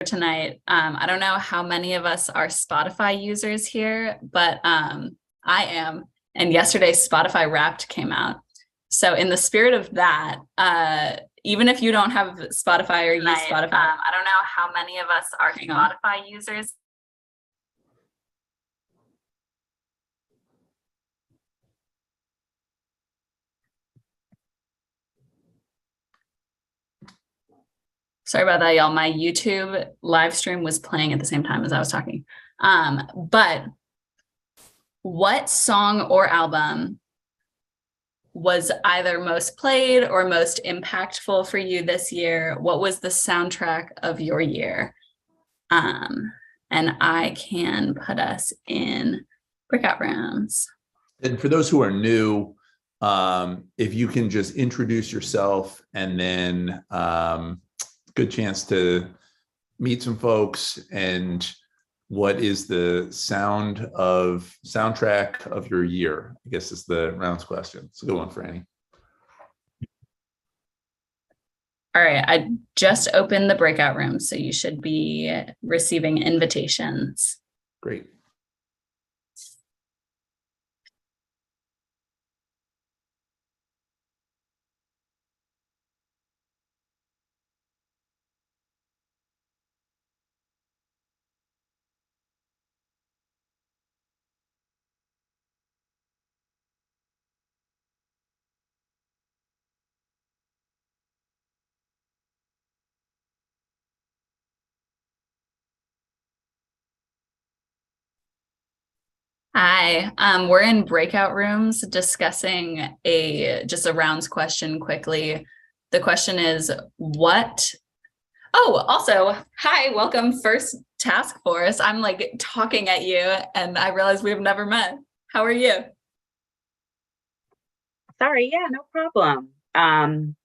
tonight. I don't know how many of us are Spotify users here, but I am. And yesterday, Spotify Wrapped came out. So in the spirit of that, even if you don't have Spotify or use Spotify, I don't know how many of us are Spotify users. Sorry about that, y'all. My YouTube live stream was playing at the same time as I was talking. But what song or album was either most played or most impactful for you this year? What was the soundtrack of your year? And I can put us in breakout rooms. And for those who are new, if you can just introduce yourself, and then good chance to meet some folks. And what is the soundtrack of your year? I guess is the rounds question. It's a good one for Annie. All right, I just opened the breakout room, so you should be receiving invitations. Great. Hi, we're in breakout rooms discussing just a rounds question quickly. The question is what? Oh, also, hi, welcome first task force. I'm like talking at you and I realize we've never met. How are you? Sorry, yeah, no problem. I'm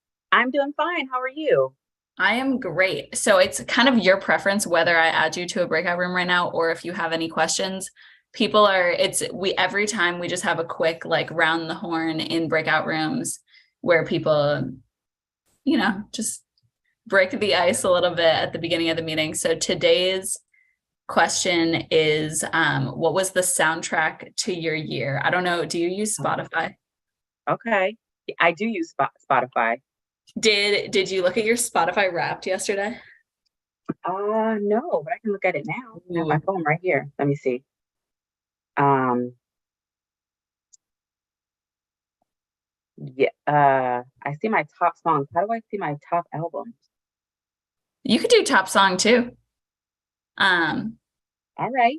doing fine. How are you? I am great. So it's kind of your preference whether I add you to a breakout room right now or if you have any questions. Every time we just have a quick like round the horn in breakout rooms where people, just break the ice a little bit at the beginning of the meeting. So today's question is, what was the soundtrack to your year? I don't know. Do you use Spotify? Okay. I do use Spotify. Did you look at your Spotify Wrapped yesterday? No, but I can look at it now. I have my phone right here. Let me see. Yeah, I see my top songs. How do I see my top albums? You could do top song too. All right.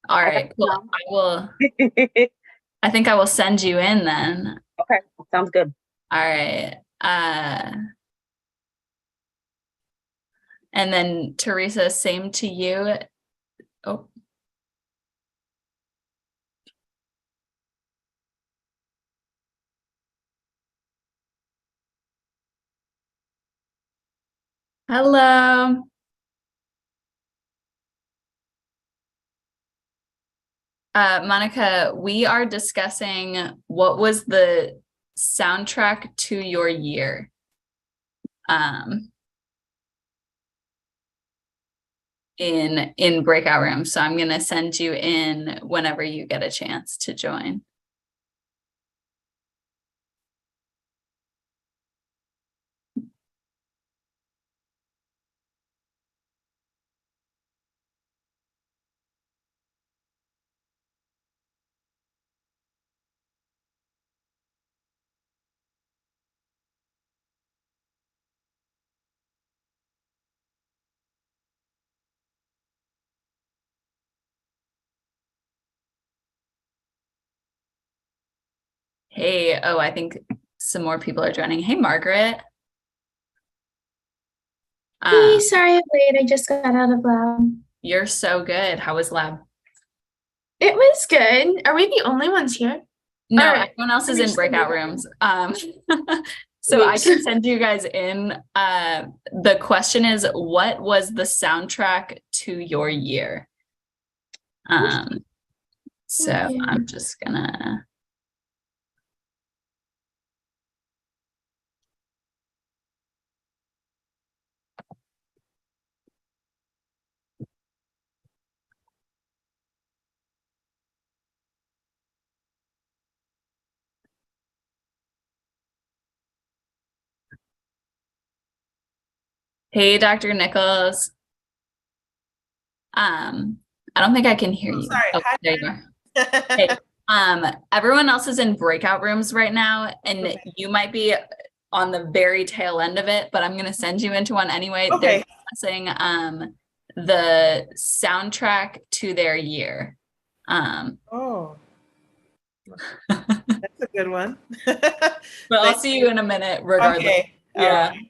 All right, cool. I think I will send you in then. Okay, sounds good. All right. And then Teresa, same to you. Oh. Hello. Monica, we are discussing what was the soundtrack to your year. In breakout rooms. So I'm going to send you in whenever you get a chance to join. Hey, I think some more people are joining. Hey, Margaret. Hey, sorry I'm late. I just got out of lab. You're so good. How was lab? It was good. Are we the only ones here? No, everyone else is in breakout rooms. So I can send you guys in. The question is, what was the soundtrack to your year? So I'm just gonna. Hey, Dr. Nichols. I don't think I can hear Oh, you. sorry. Oh, Hi, there you are. Hey, everyone else is in breakout rooms right now, and Okay. you might be on the very tail end of it, but I'm gonna send you into one anyway. Okay. They're discussing the soundtrack to their year. Oh, that's a good one. But I'll Thank see you in a minute, regardless. Okay. All Yeah. right.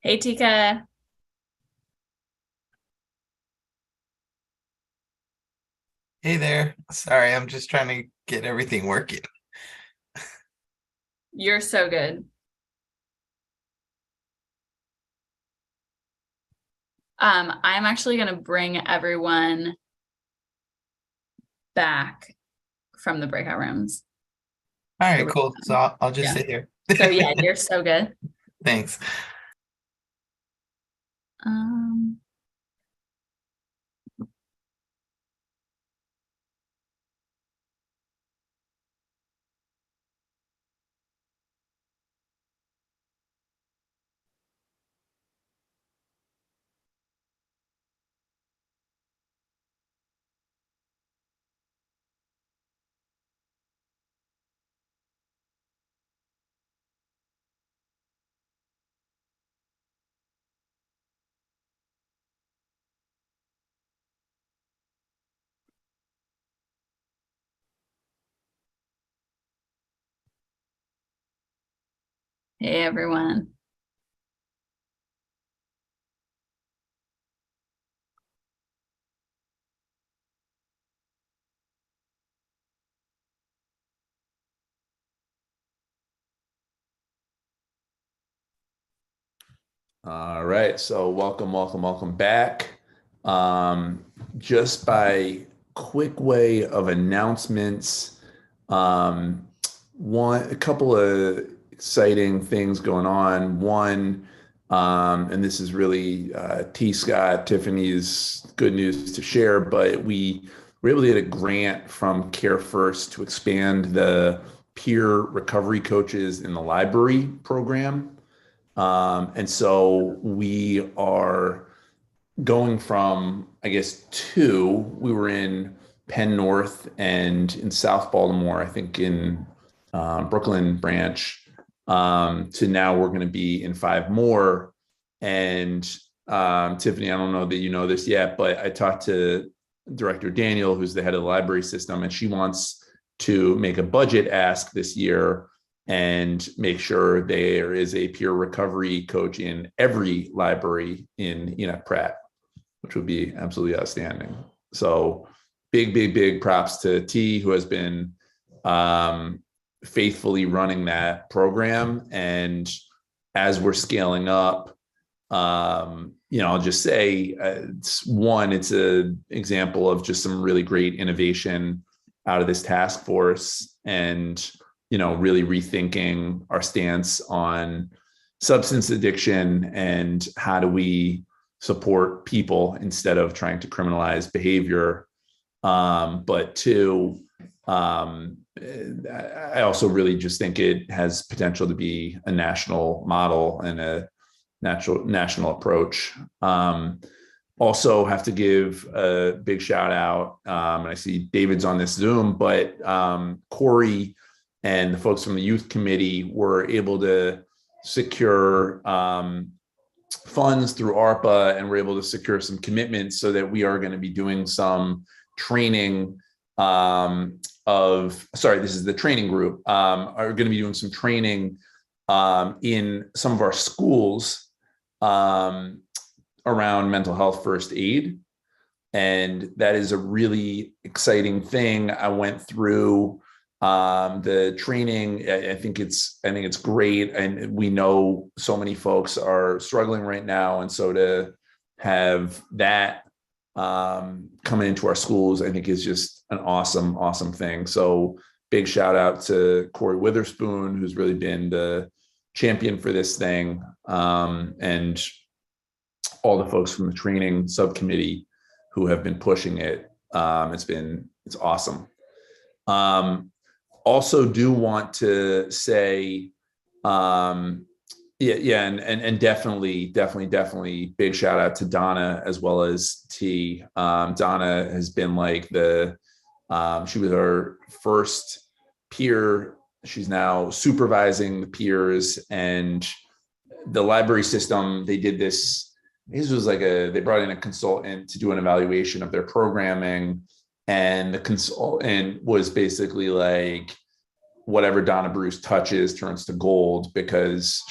Hey, Tika. Hey there. Sorry, I'm just trying to get everything working. You're so good. I'm actually gonna bring everyone back from the breakout rooms. All right, cool. So I'll just Yeah. sit here. So yeah, you're so good. Thanks. Um, hey everyone. All right, so welcome back. Just by quick way of announcements, a couple of exciting things going on. One, and this is really T. Scott, Tiffany's good news to share, but we were able to get a grant from Care First to expand the peer recovery coaches in the library program. And so we are going from, I guess, we were in Penn North and in South Baltimore, I think in Brooklyn branch, to now we're going to be in 5 more. And Tiffany, I don't know that you know this yet, but I talked to Director Daniel, who's the head of the library system, and she wants to make a budget ask this year and make sure there is a peer recovery coach in every library in Enoch Pratt, which would be absolutely outstanding. So big props to T, who has been faithfully running that program. And as we're scaling up, I'll just say it's an example of just some really great innovation out of this task force, and really rethinking our stance on substance addiction and how do we support people instead of trying to criminalize behavior. But two, I also really just think it has potential to be a national model and a national approach. Also have to give a big shout out, and I see David's on this Zoom, but Corey and the folks from the youth committee were able to secure funds through ARPA, and we're able to secure some commitments so that we are going to be doing some training this is the training group, are going to be doing some training in some of our schools around mental health first aid. And that is a really exciting thing. I went through the training. I think it's great. And we know so many folks are struggling right now. And so to have that coming into our schools, I think is just an awesome thing. So big shout out to Corey Witherspoon, who's really been the champion for this thing, and all the folks from the training subcommittee who have been pushing it. It's awesome. Also do want to say, and definitely big shout out to Donna as well as T. Donna has been like she was our first peer. She's now supervising the peers, and the library system, they did this. This was they brought in a consultant to do an evaluation of their programming, and the consultant was basically like, whatever Donna Bruce touches turns to gold, because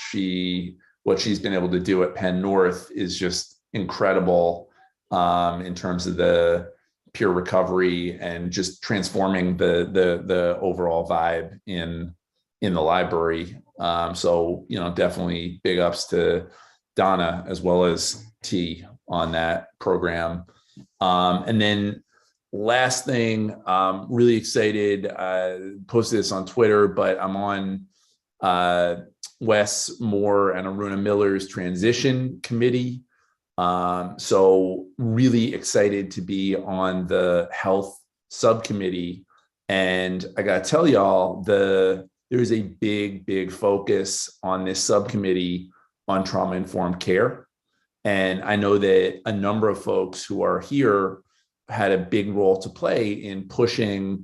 what she's been able to do at Penn North is just incredible in terms of the peer recovery and just transforming the overall vibe in the library. So, definitely big ups to Donna as well as T on that program. And then last thing, really excited, posted this on Twitter, but I'm on Wes Moore and Aruna Miller's transition committee. So really excited to be on the health subcommittee. And I got to tell y'all, there's a big focus on this subcommittee on trauma-informed care. And I know that a number of folks who are here had a big role to play in pushing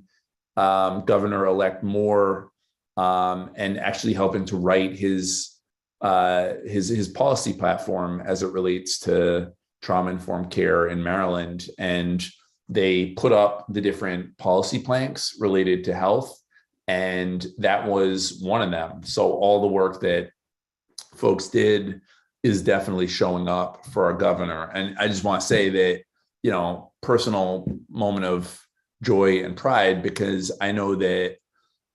Governor-elect Moore and actually helping to write his policy platform as it relates to trauma-informed care in Maryland. And they put up the different policy planks related to health, and that was one of them. So all the work that folks did is definitely showing up for our governor. And I just want to say that, personal moment of joy and pride, because I know that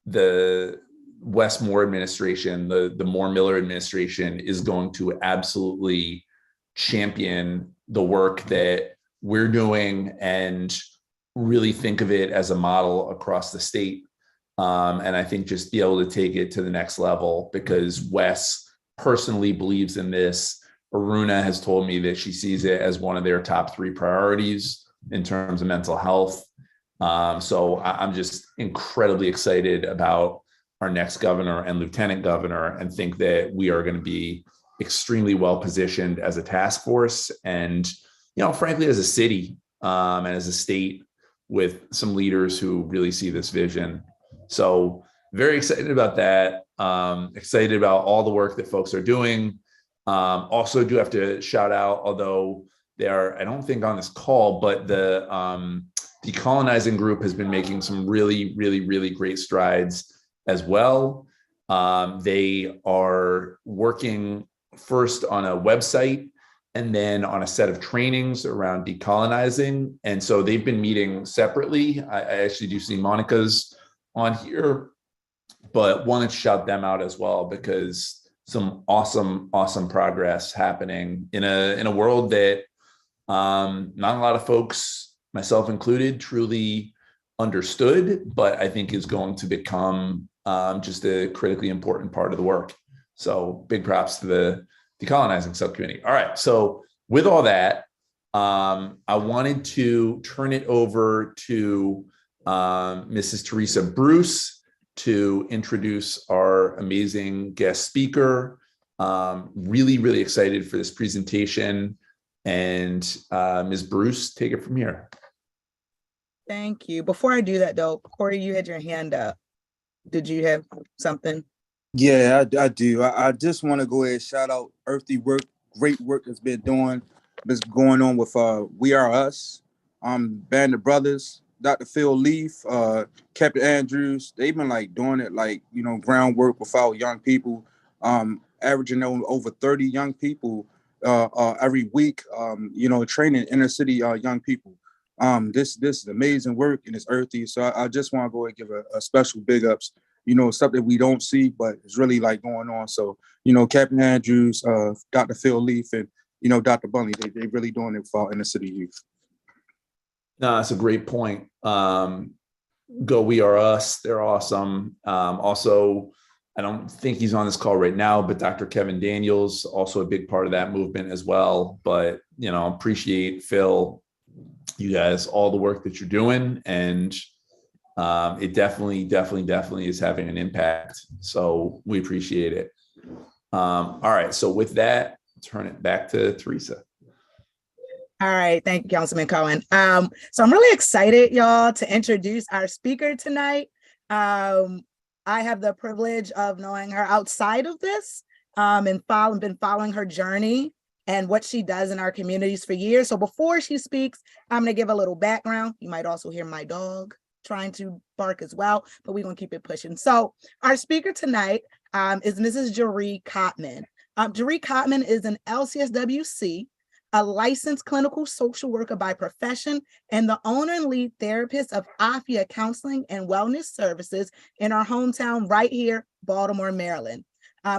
the Wes Moore administration, the Moore Miller administration, is going to absolutely champion the work that we're doing and really think of it as a model across the state. And I think just be able to take it to the next level, because Wes personally believes in this. Aruna has told me that she sees it as one of their top 3 priorities in terms of mental health. So I'm just incredibly excited about our next governor and lieutenant governor, and think that we are going to be extremely well positioned as a task force and, frankly, as a city and as a state, with some leaders who really see this vision. So very excited about that. Excited about all the work that folks are doing. Also do have to shout out, although they are, I don't think on this call, but the decolonizing group has been making some really great strides as well. They are working first on a website and then on a set of trainings around decolonizing. And so they've been meeting separately. I actually do see Monica's on here, but wanted to shout them out as well, because some awesome progress happening in a world that not a lot of folks, myself included, truly understood, but I think is going to become just a critically important part of the work. So big props to the decolonizing subcommittee. All right, so with all that, I wanted to turn it over to Mrs. Teresa Bruce to introduce our amazing guest speaker. Really excited for this presentation. And Ms. Bruce, take it from here. Thank you. Before I do that though, Corey, you had your hand up. Did you have something? Yeah, I do. I just want to go ahead and shout out Earthy Work. Great work that's been going on with We Are Us, Band of Brothers, Dr. Phil Leaf, Captain Andrews. They've been doing it groundwork with our young people, averaging over 30 young people every week, training inner city young people. This is amazing work and it's earthy. So I just want to go and give a special big ups. Something we don't see, but it's really like going on. So, Captain Andrews, Dr. Phil Leaf, and Dr. Bunley, they really doing it for inner city youth. No, that's a great point. Go We Are Us. They're awesome. Also, I don't think he's on this call right now, but Dr. Kevin Daniels, also a big part of that movement as well. But, appreciate Phil, you guys, all the work that you're doing. And it definitely is having an impact. So we appreciate it. All right. So with that, turn it back to Teresa. All right, thank you, Councilman Cohen. So I'm really excited, y'all, to introduce our speaker tonight. I have the privilege of knowing her outside of this and been following her journey and what she does in our communities for years. So before she speaks, I'm gonna give a little background. You might also hear my dog trying to bark as well, but we're gonna keep it pushing. So our speaker tonight is Mrs. Jeree Cotman. Jeree Cotman is an LCSWC, a licensed clinical social worker by profession, and the owner and lead therapist of AFIA Counseling and Wellness Services in our hometown right here, Baltimore, Maryland.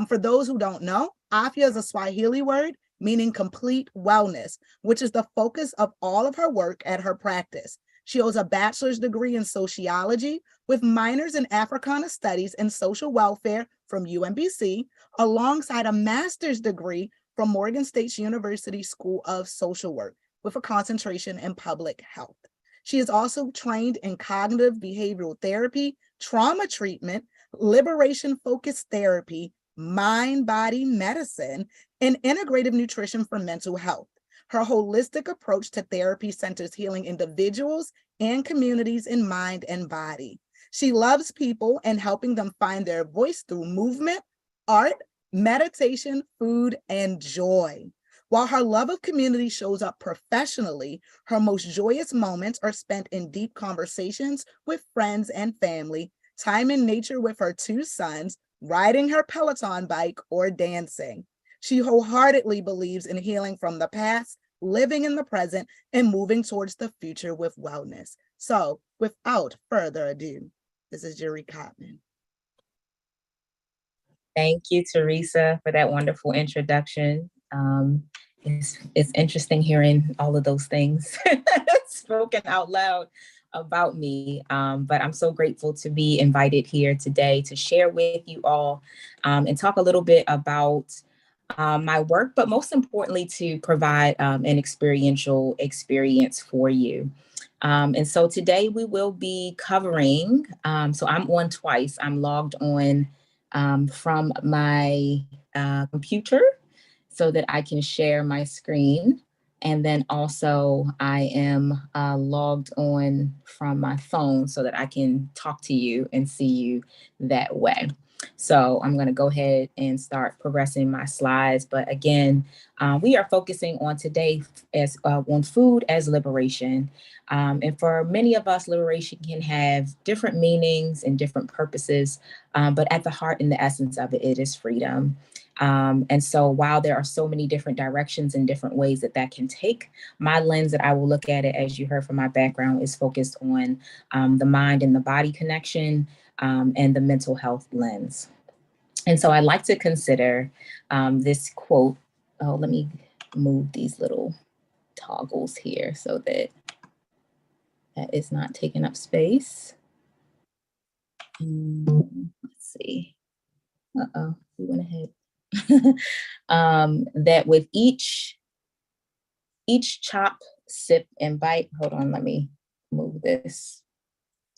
For those who don't know, AFIA is a Swahili word meaning complete wellness, which is the focus of all of her work at her practice. She holds a bachelor's degree in sociology with minors in Africana Studies and social welfare from UMBC, alongside a master's degree from Morgan State University School of Social Work with a concentration in public health. She is also trained in cognitive behavioral therapy, trauma treatment, liberation-focused therapy, mind-body medicine, and integrative nutrition for mental health. Her holistic approach to therapy centers healing individuals and communities in mind and body. She loves people and helping them find their voice through movement, art, meditation, food, and joy. While her love of community shows up professionally, her most joyous moments are spent in deep conversations with friends and family, time in nature with her 2 sons, riding her Peloton bike, or dancing. She wholeheartedly believes in healing from the past, living in the present, and moving towards the future with wellness. So, without further ado, this is Jeree Cotman. Thank you, Teresa, for that wonderful introduction. It's interesting hearing all of those things spoken out loud about me, but I'm so grateful to be invited here today to share with you all and talk a little bit about my work, but most importantly, to provide an experiential experience for you. And so today we will be covering, so I'm on twice. I'm logged on from my computer so that I can share my screen. And then also I am logged on from my phone so that I can talk to you and see you that way. So I'm going to go ahead and start progressing my slides. But again, we are focusing on today as on food as liberation. And for many of us, liberation can have different meanings and different purposes. But at the heart and the essence of it, it is freedom. And so while there are so many different directions and different ways that that can take, my lens that I will look at it, as you heard from my background, is focused on the mind and the body connection and the mental health lens. And so I like to consider this quote. Oh, let me move these little toggles here so that that is not taking up space. Let's see. Uh-oh, we went ahead. That with each chop, sip, and bite, hold on, let me move this.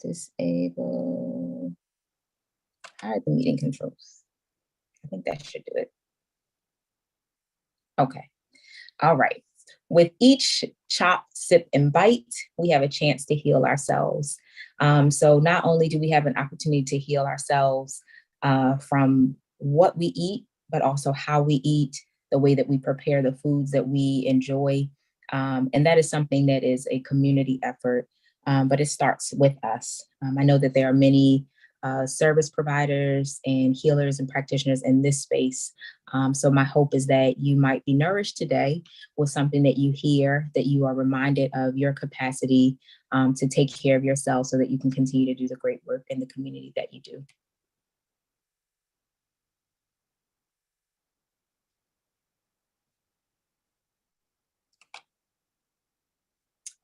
Disable, hide the meeting controls. I think that should do it. Okay, all right. With each chop, sip, and bite, we have a chance to heal ourselves. So not only do we have an opportunity to heal ourselves from what we eat, but also how we eat, the way that we prepare the foods that we enjoy. And that is something that is a community effort, but it starts with us. I know that there are many service providers and healers and practitioners in this space. So my hope is that you might be nourished today with something that you hear, that you are reminded of your capacity to take care of yourself so that you can continue to do the great work in the community that you do.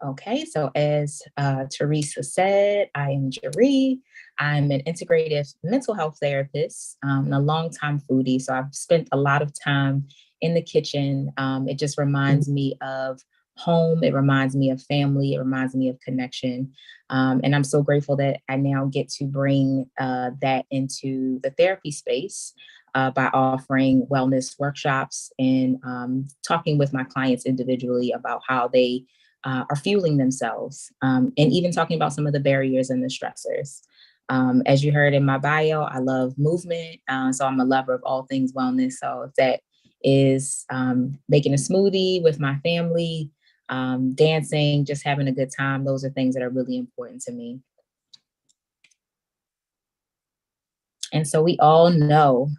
Okay, so as Teresa said, I am Jeree. I'm an integrative mental health therapist and a longtime foodie. So I've spent a lot of time in the kitchen. It just reminds me of home. It reminds me of family. It reminds me of connection. And I'm so grateful that I now get to bring that into the therapy space by offering wellness workshops and talking with my clients individually about how they are fueling themselves, and even talking about some of the barriers and the stressors. As you heard in my bio, I love movement. So I'm a lover of all things wellness. So if that is making a smoothie with my family, dancing, just having a good time, those are things that are really important to me. And so we all know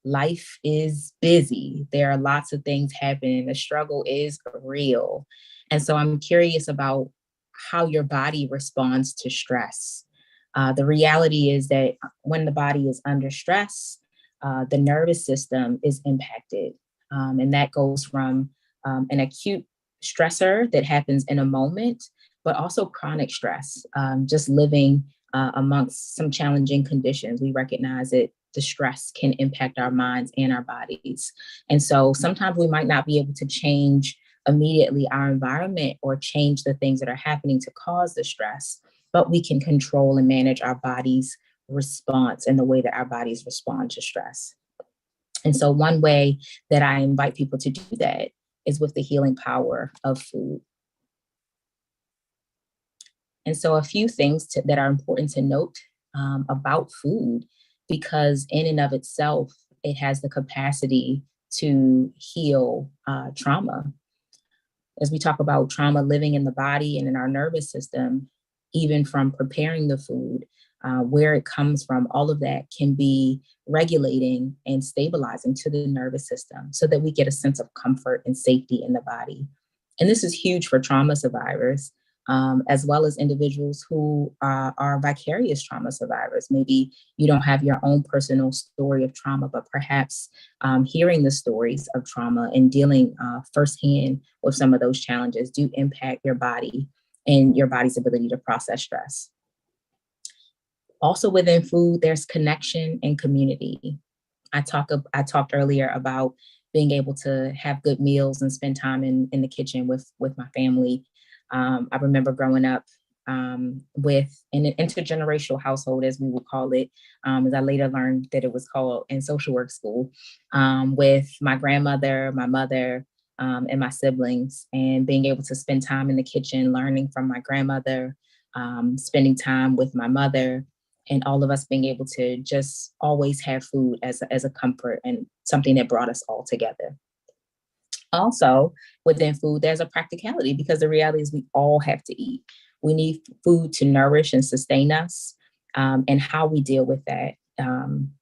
life is busy. There are lots of things happening. The struggle is real. And so I'm curious about how your body responds to stress. The reality is that when the body is under stress, the nervous system is impacted. And that goes from an acute stressor that happens in a moment, but also chronic stress, just living amongst some challenging conditions. We recognize that the stress can impact our minds and our bodies. And so sometimes we might not be able to change immediately our environment or change the things that are happening to cause the stress, but we can control and manage our body's response and the way that our bodies respond to stress. And so one way that I invite people to do that is with the healing power of food. And so a few things that are important to note about food, because in and of itself, it has the capacity to heal trauma. As we talk about trauma living in the body and in our nervous system, even from preparing the food, where it comes from, all of that can be regulating and stabilizing to the nervous system so that we get a sense of comfort and safety in the body. And this is huge for trauma survivors, as well as individuals who are vicarious trauma survivors. Maybe you don't have your own personal story of trauma, but perhaps hearing the stories of trauma and dealing firsthand with some of those challenges do impact your body and your body's ability to process stress. Also within food, there's connection and community. I talked earlier about being able to have good meals and spend time in the kitchen with my family. I remember growing up with an intergenerational household, as we would call it, as I later learned that it was called in social work school, with my grandmother, my mother, and my siblings, and being able to spend time in the kitchen, learning from my grandmother, spending time with my mother, and all of us being able to just always have food as a comfort and something that brought us all together. Also, within food, there's a practicality, because the reality is we all have to eat. We need food to nourish and sustain us, and how we deal with that,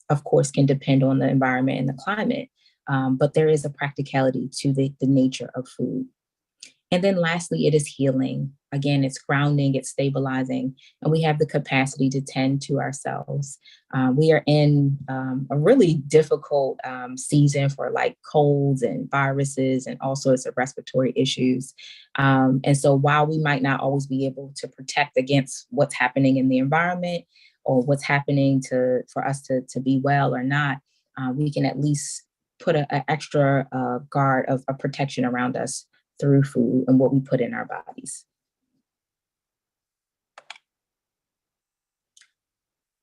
of course, can depend on the environment and the climate, but there is a practicality to the nature of food. And then lastly, it is healing. Again, it's grounding, it's stabilizing, and we have the capacity to tend to ourselves. We are in a really difficult season for like colds and viruses and all sorts of respiratory issues. And so while we might not always be able to protect against what's happening in the environment or what's happening for us to be well or not, we can at least put an extra guard of protection around us through food and what we put in our bodies.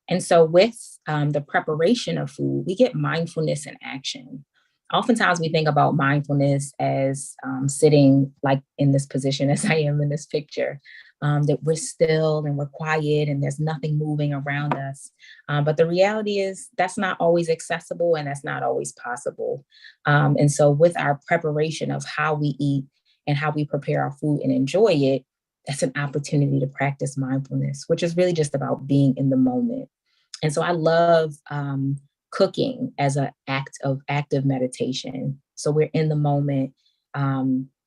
And so with the preparation of food, we get mindfulness in action. Oftentimes we think about mindfulness as sitting like in this position as I am in this picture, that we're still and we're quiet and there's nothing moving around us. But the reality is that's not always accessible and that's not always possible. And so with our preparation of how we eat and how we prepare our food and enjoy it, that's an opportunity to practice mindfulness, which is really just about being in the moment. And so I love cooking as an act of active meditation. So we're in the moment,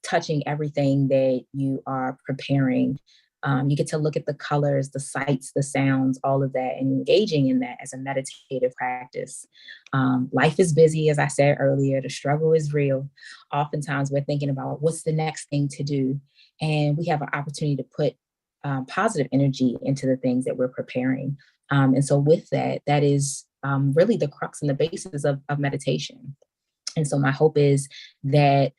touching everything that you are preparing. You get to look at the colors, the sights, the sounds, all of that, and engaging in that as a meditative practice. Life is busy, as I said earlier, the struggle is real. Oftentimes we're thinking about what's the next thing to do. And we have an opportunity to put positive energy into the things that we're preparing. And so with that, that is really the crux and the basis of meditation. And so my hope is that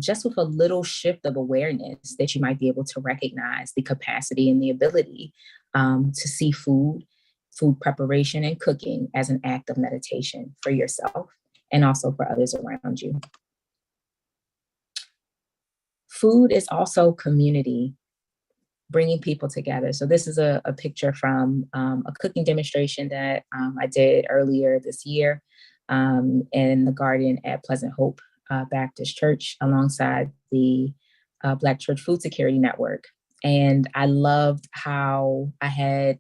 just with a little shift of awareness, that you might be able to recognize the capacity and the ability to see food preparation and cooking as an act of meditation for yourself and also for others around you. Food is also community, bringing people together. So this is a picture from a cooking demonstration that I did earlier this year in the garden at Pleasant Hope Baptist Church alongside the Black Church Food Security Network. And I loved how I had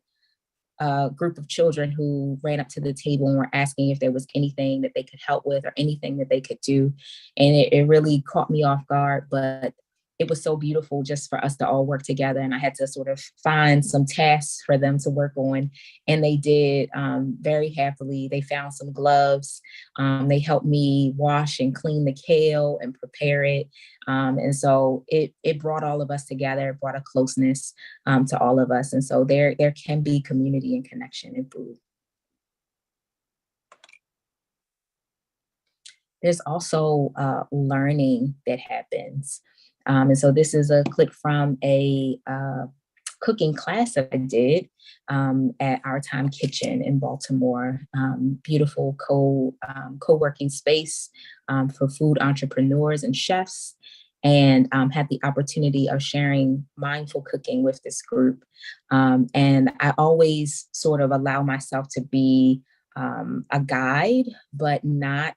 a group of children who ran up to the table and were asking if there was anything that they could help with or anything that they could do. And it really caught me off guard, but it was so beautiful just for us to all work together. And I had to sort of find some tasks for them to work on. And they did very happily. They found some gloves. They helped me wash and clean the kale and prepare it. And so it brought all of us together, it brought a closeness to all of us. And so there can be community and connection in food. There's also learning that happens. And so this is a clip from a cooking class that I did at Our Time Kitchen in Baltimore. Beautiful co-working space for food entrepreneurs and chefs, and had the opportunity of sharing mindful cooking with this group. And I always sort of allow myself to be a guide, but not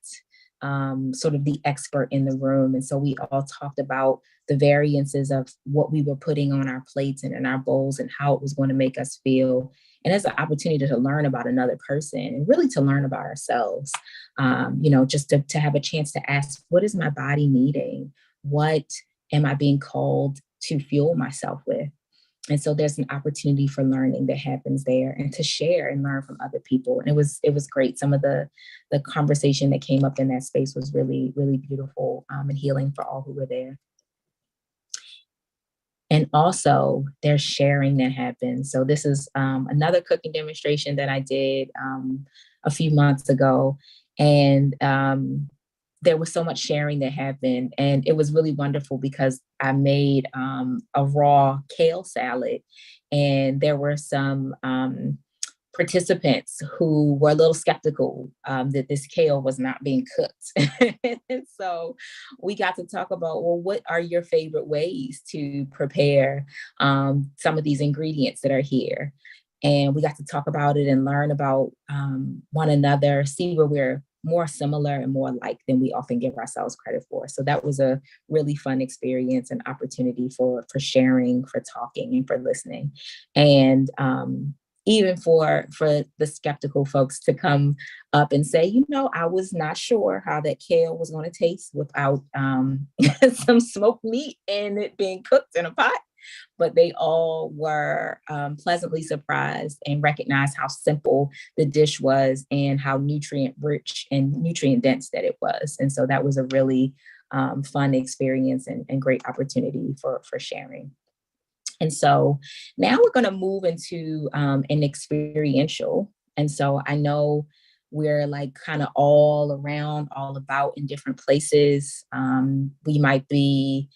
sort of the expert in the room. And so we all talked about the variances of what we were putting on our plates and in our bowls and how it was going to make us feel. And as an opportunity to learn about another person and really to learn about ourselves, just to have a chance to ask, what is my body needing? What am I being called to fuel myself with? And so there's an opportunity for learning that happens there and to share and learn from other people. And it was great. Some of the conversation that came up in that space was really, really beautiful and healing for all who were there. And also there's sharing that happens. So this is another cooking demonstration that I did a few months ago. And there was so much sharing that happened. And it was really wonderful because I made a raw kale salad. And there were some participants who were a little skeptical that this kale was not being cooked. And so we got to talk about, well, what are your favorite ways to prepare some of these ingredients that are here? And we got to talk about it and learn about one another, see where we're more similar and more alike than we often give ourselves credit for. So that was a really fun experience and opportunity for sharing, for talking, and for listening. And even for the skeptical folks to come up and say, I was not sure how that kale was going to taste without some smoked meat and it being cooked in a pot. But they all were pleasantly surprised and recognized how simple the dish was and how nutrient rich and nutrient dense that it was. And so that was a really fun experience and great opportunity for sharing. And so now we're going to move into an experiential. And so I know we're like kind of all around, all about in different places. We might be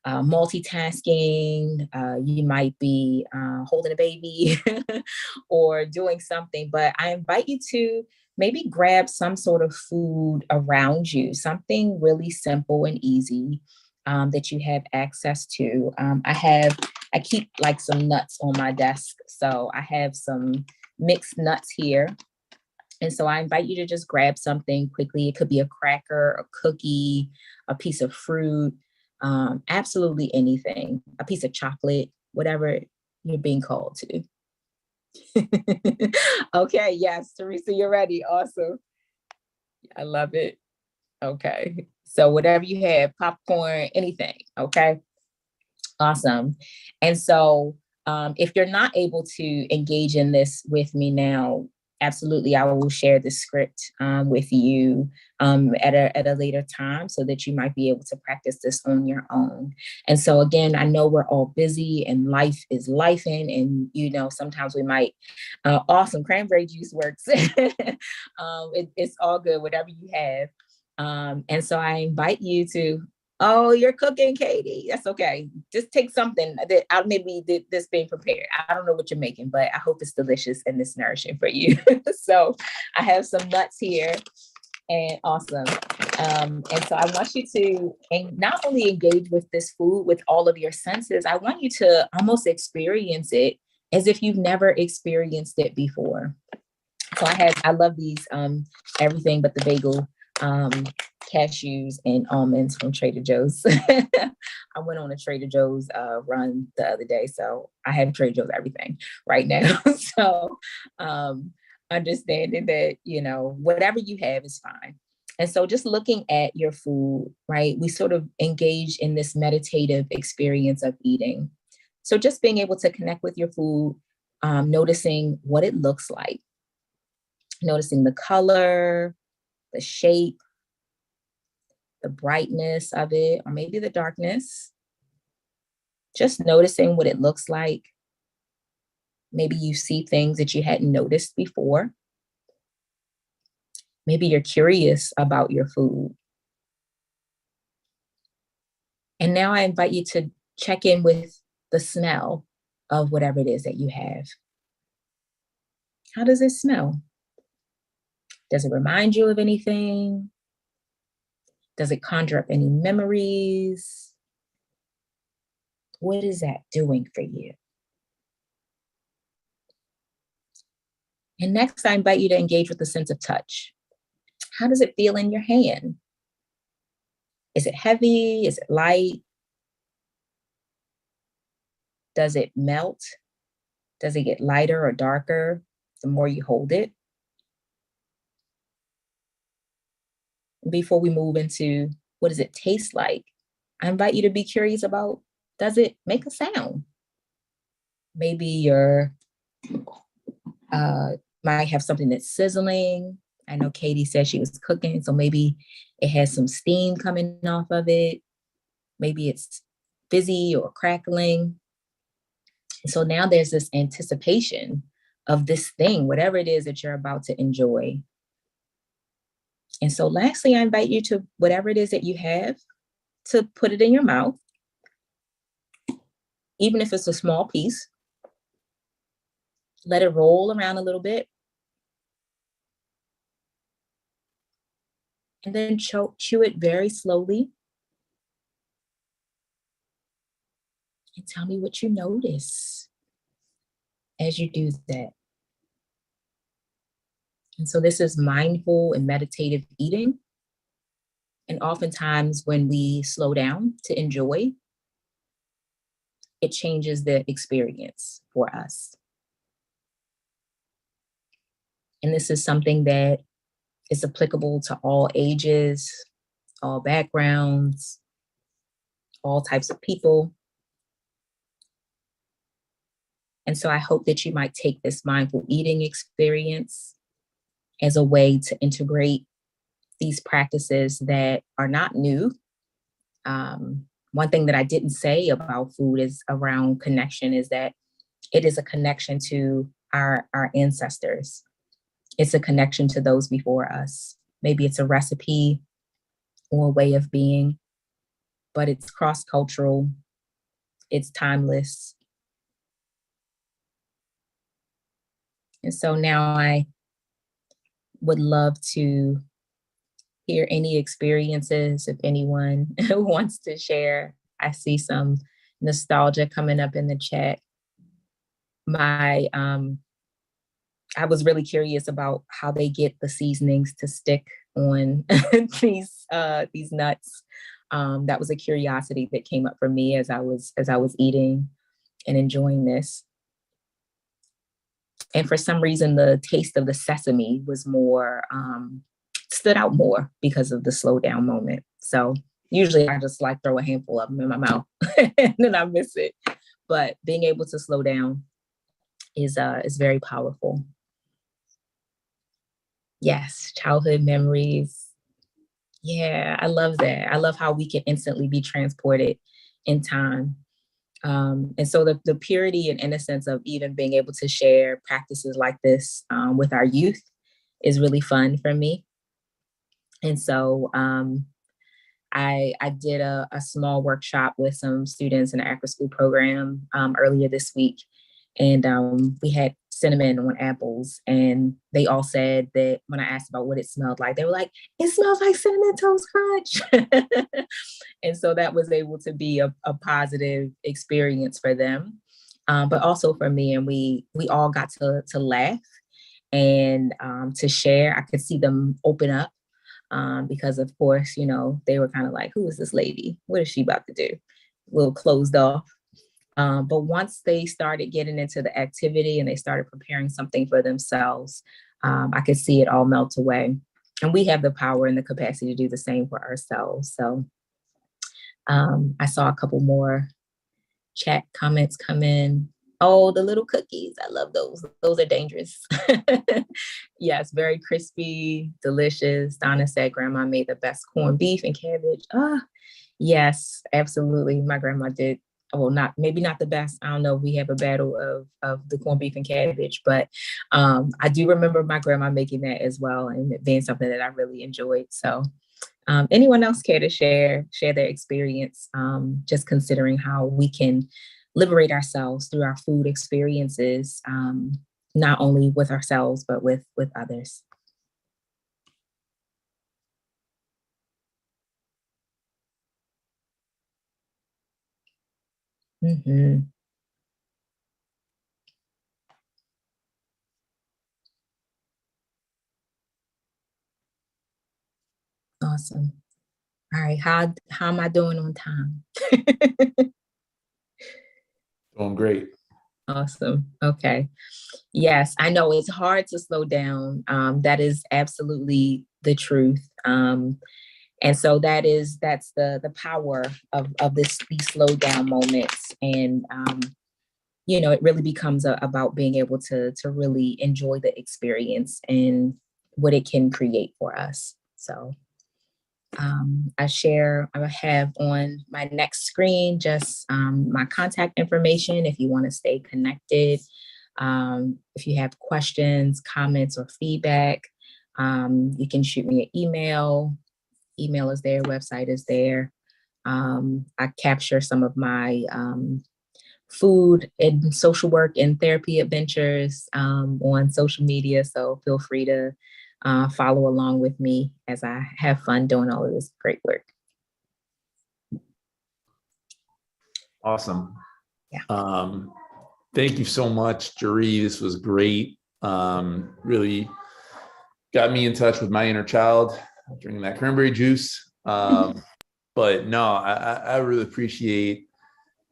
multitasking, you might be holding a baby or doing something, but I invite you to maybe grab some sort of food around you, something really simple and easy that you have access to. I keep like some nuts on my desk. So I have some mixed nuts here. And so I invite you to just grab something quickly. It could be a cracker, a cookie, a piece of fruit, absolutely anything, a piece of chocolate, whatever you're being called to. Okay, yes, Teresa, you're ready. Awesome. I love it. Okay. So whatever you have, popcorn, anything. Okay. Awesome. And so if you're not able to engage in this with me now, absolutely, I will share the script with you at a later time so that you might be able to practice this on your own. And so again, I know we're all busy and life is lifing, and you know, sometimes we might, awesome, cranberry juice works. It's all good, whatever you have. And so I invite you to, oh, you're cooking, Katie. That's okay. Just take something that I maybe this being prepared. I don't know what you're making, but I hope it's delicious and it's nourishing for you. So I have some nuts here, and awesome. And so I want you to not only engage with this food with all of your senses, I want you to almost experience it as if you've never experienced it before. So I love these everything but the bagel cashews and almonds from Trader Joe's. I went on a Trader Joe's run the other day, so I have Trader Joe's everything right now. So understanding that, you know, whatever you have is fine. And so just looking at your food, right, we sort of engage in this meditative experience of eating. So just being able to connect with your food, noticing what it looks like, noticing the color, the shape, the brightness of it, or maybe the darkness. Just noticing what it looks like. Maybe you see things that you hadn't noticed before. Maybe you're curious about your food. And now I invite you to check in with the smell of whatever it is that you have. How does it smell? Does it remind you of anything? Does it conjure up any memories? What is that doing for you? And next, I invite you to engage with the sense of touch. How does it feel in your hand? Is it heavy? Is it light? Does it melt? Does it get lighter or darker the more you hold it? Before we move into what does it taste like, I invite you to be curious about, does it make a sound? Maybe you're might have something that's sizzling. I know Katie said she was cooking, so maybe it has some steam coming off of it. Maybe it's fizzy or crackling. So now there's this anticipation of this thing, whatever it is that you're about to enjoy. And so lastly, I invite you to, whatever it is that you have, to put it in your mouth, even if it's a small piece. Let it roll around a little bit. And then chew it very slowly. And tell me what you notice as you do that. And so this is mindful and meditative eating. And oftentimes when we slow down to enjoy, it changes the experience for us. And this is something that is applicable to all ages, all backgrounds, all types of people. And so I hope that you might take this mindful eating experience as a way to integrate these practices that are not new. One thing that I didn't say about food is around connection is that it is a connection to our ancestors. It's a connection to those before us. Maybe it's a recipe or a way of being, but it's cross-cultural, it's timeless. And so now I would love to hear any experiences if anyone wants to share. I see some nostalgia coming up in the chat. I was really curious about how they get the seasonings to stick on these nuts. That was a curiosity that came up for me as I was eating and enjoying this. And for some reason, the taste of the sesame was more, stood out more because of the slow down moment. So usually I just like throw a handful of them in my mouth and then I miss it. But being able to slow down is very powerful. Yes, childhood memories. Yeah, I love that. I love how we can instantly be transported in time. And so the purity and innocence of even being able to share practices like this with our youth is really fun for me. And so I did a small workshop with some students in the after school program earlier this week. And we had cinnamon on apples, and they all said that when I asked about what it smelled like, they were like, it smells like Cinnamon Toast Crunch. And so that was able to be a positive experience for them, but also for me. And we all got to laugh and to share. I could see them open up because, of course, you know, they were kind of like, who is this lady? What is she about to do? A little closed off. But once they started getting into the activity and they started preparing something for themselves, I could see it all melt away. And we have the power and the capacity to do the same for ourselves. So I saw a couple more chat comments come in. Oh, the little cookies. I love those. Those are dangerous. Yes, very crispy, delicious. Donna said grandma made the best corned beef and cabbage. Yes, absolutely. My grandma did. Well, maybe not the best. I don't know if we have a battle of the corned beef and cabbage, but I do remember my grandma making that as well and it being something that I really enjoyed. So anyone else care to share their experience, just considering how we can liberate ourselves through our food experiences, not only with ourselves, but with others. Mm-hmm. Awesome. All right, how am I doing on time? Doing great. Awesome. Okay. Yes, I know it's hard to slow down. That is absolutely the truth. And so that's the power of these slow down moments. And you know, it really becomes about being able to really enjoy the experience and what it can create for us. So I have on my next screen just my contact information if you want to stay connected. If you have questions, comments, or feedback, you can shoot me an email. Email is there, website is there. I capture some of my food and social work and therapy adventures on social media. So feel free to follow along with me as I have fun doing all of this great work. Awesome. Yeah. Thank you so much, Jeree. This was great. Really got me in touch with my inner child, drinking that cranberry juice. But no, I really appreciate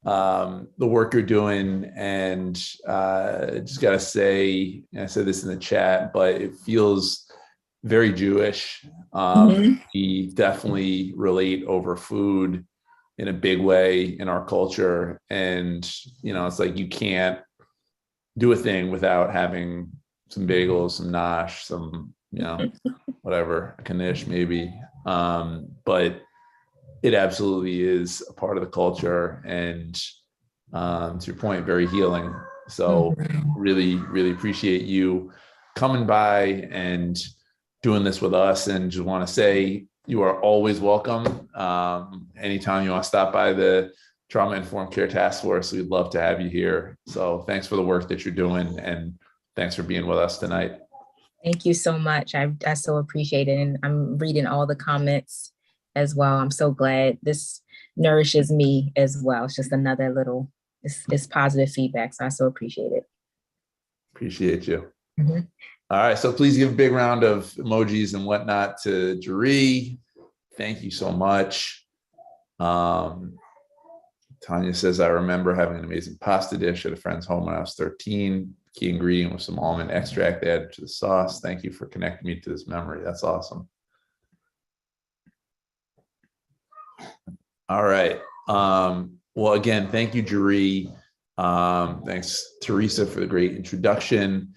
the work you're doing. And just got to say, I said this in the chat, but it feels very Jewish. We definitely relate over food in a big way in our culture. And, you know, it's like you can't do a thing without having some bagels, some nosh, some, you know, whatever, a knish maybe. But it absolutely is a part of the culture. And to your point, very healing. So really, really appreciate you coming by and doing this with us. And just want to say, you are always welcome. Anytime you want to stop by the Trauma Informed Care Task Force, we'd love to have you here. So thanks for the work that you're doing, and thanks for being with us tonight. Thank you so much. I so appreciate it. And I'm reading all the comments as well. I'm so glad this nourishes me as well. It's just another little, it's positive feedback. So I so appreciate it. Appreciate you. All right, so please give a big round of emojis and whatnot to Jeree. Thank you so much. Tanya says, I remember having an amazing pasta dish at a friend's home when I was 13. key ingredient with some almond extract added to the sauce. Thank you for connecting me to this memory. That's awesome. All right. Well, again, thank you, Jeree. Thanks, Teresa, for the great introduction.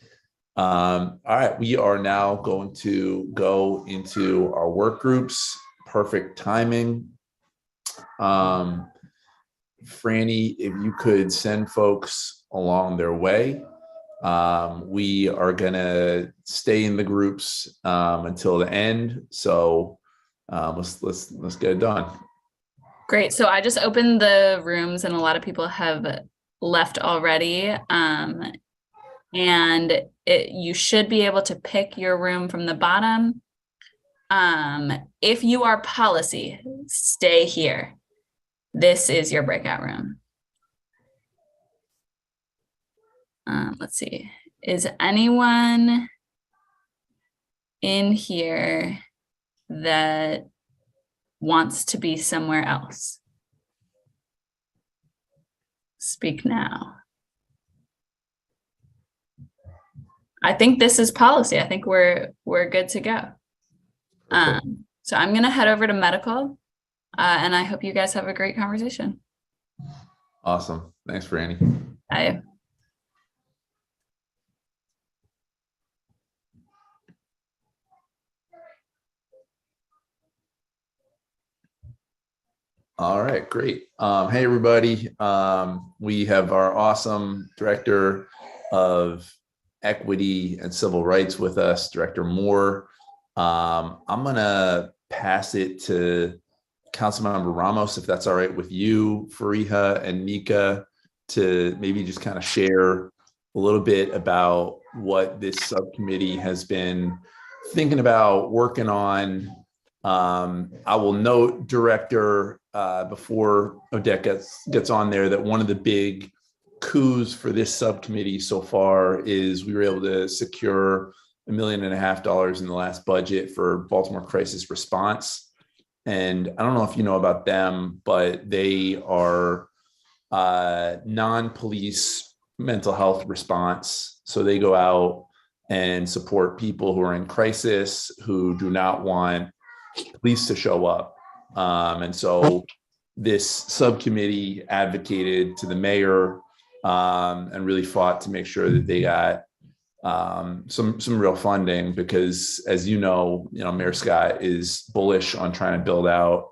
All right, we are now going to go into our work groups. Perfect timing. Franny, if you could send folks along their way. We are gonna stay in the groups until the end. So let's get it done. Great. So I just opened the rooms and a lot of people have left already. And you should be able to pick your room from the bottom. If you are policy, stay here. This is your breakout room. Let's see. Is anyone in here that wants to be somewhere else? Speak now. I think this is policy. I think we're good to go. So I'm gonna head over to medical, and I hope you guys have a great conversation. Awesome. Thanks, Franny. Bye. All right, great. Hey, everybody. We have our awesome Director of Equity and Civil Rights with us, Director Moore. I'm gonna pass it to Councilmember Ramos, if that's all right with you, Fariha and Nika, to maybe just kind of share a little bit about what this subcommittee has been thinking about, working on. I will note, Director, before Odette gets on there, that one of the big coups for this subcommittee so far is we were able to secure $1.5 million in the last budget for Baltimore Crisis Response. And I don't know if you know about them, but they are non-police mental health response. So they go out and support people who are in crisis, who do not want police to show up. And so this subcommittee advocated to the mayor and really fought to make sure that they got some real funding, because as you know, Mayor Scott is bullish on trying to build out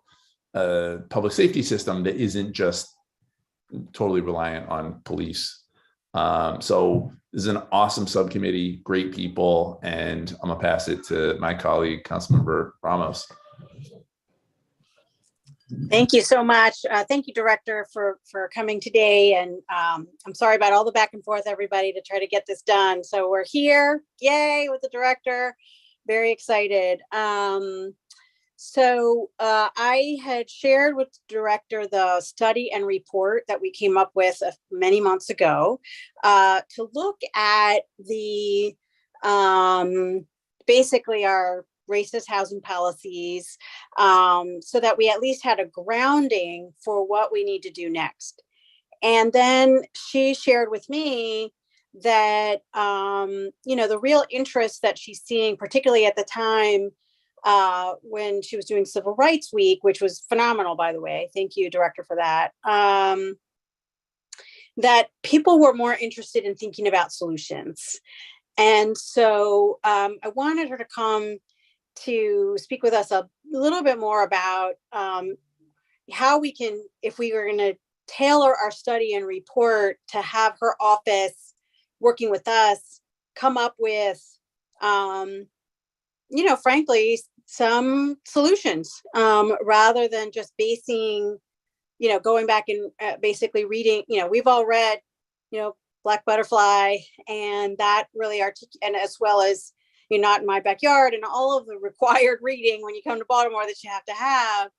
a public safety system that isn't just totally reliant on police. So this is an awesome subcommittee, great people, and I'm gonna pass it to my colleague, Councilmember Ramos. Thank you so much. Thank you, Director, for coming today. And I'm sorry about all the back and forth, everybody, to try to get this done. So we're here, yay, with the Director. Very excited. So I had shared with the Director the study and report that we came up with many months ago to look at the basically our racist housing policies, so that we at least had a grounding for what we need to do next. And then she shared with me that, the real interest that she's seeing, particularly at the time when she was doing Civil Rights Week, which was phenomenal, by the way. Thank you, Director, for that. That people were more interested in thinking about solutions. And so I wanted her to come to speak with us a little bit more about how we can, if we were going to tailor our study and report to have her office working with us, come up with, frankly, some solutions rather than just basing, going back and basically reading, we've all read, Black Butterfly, and that really and as well as You're Not in My Backyard and all of the required reading when you come to Baltimore that you have to have.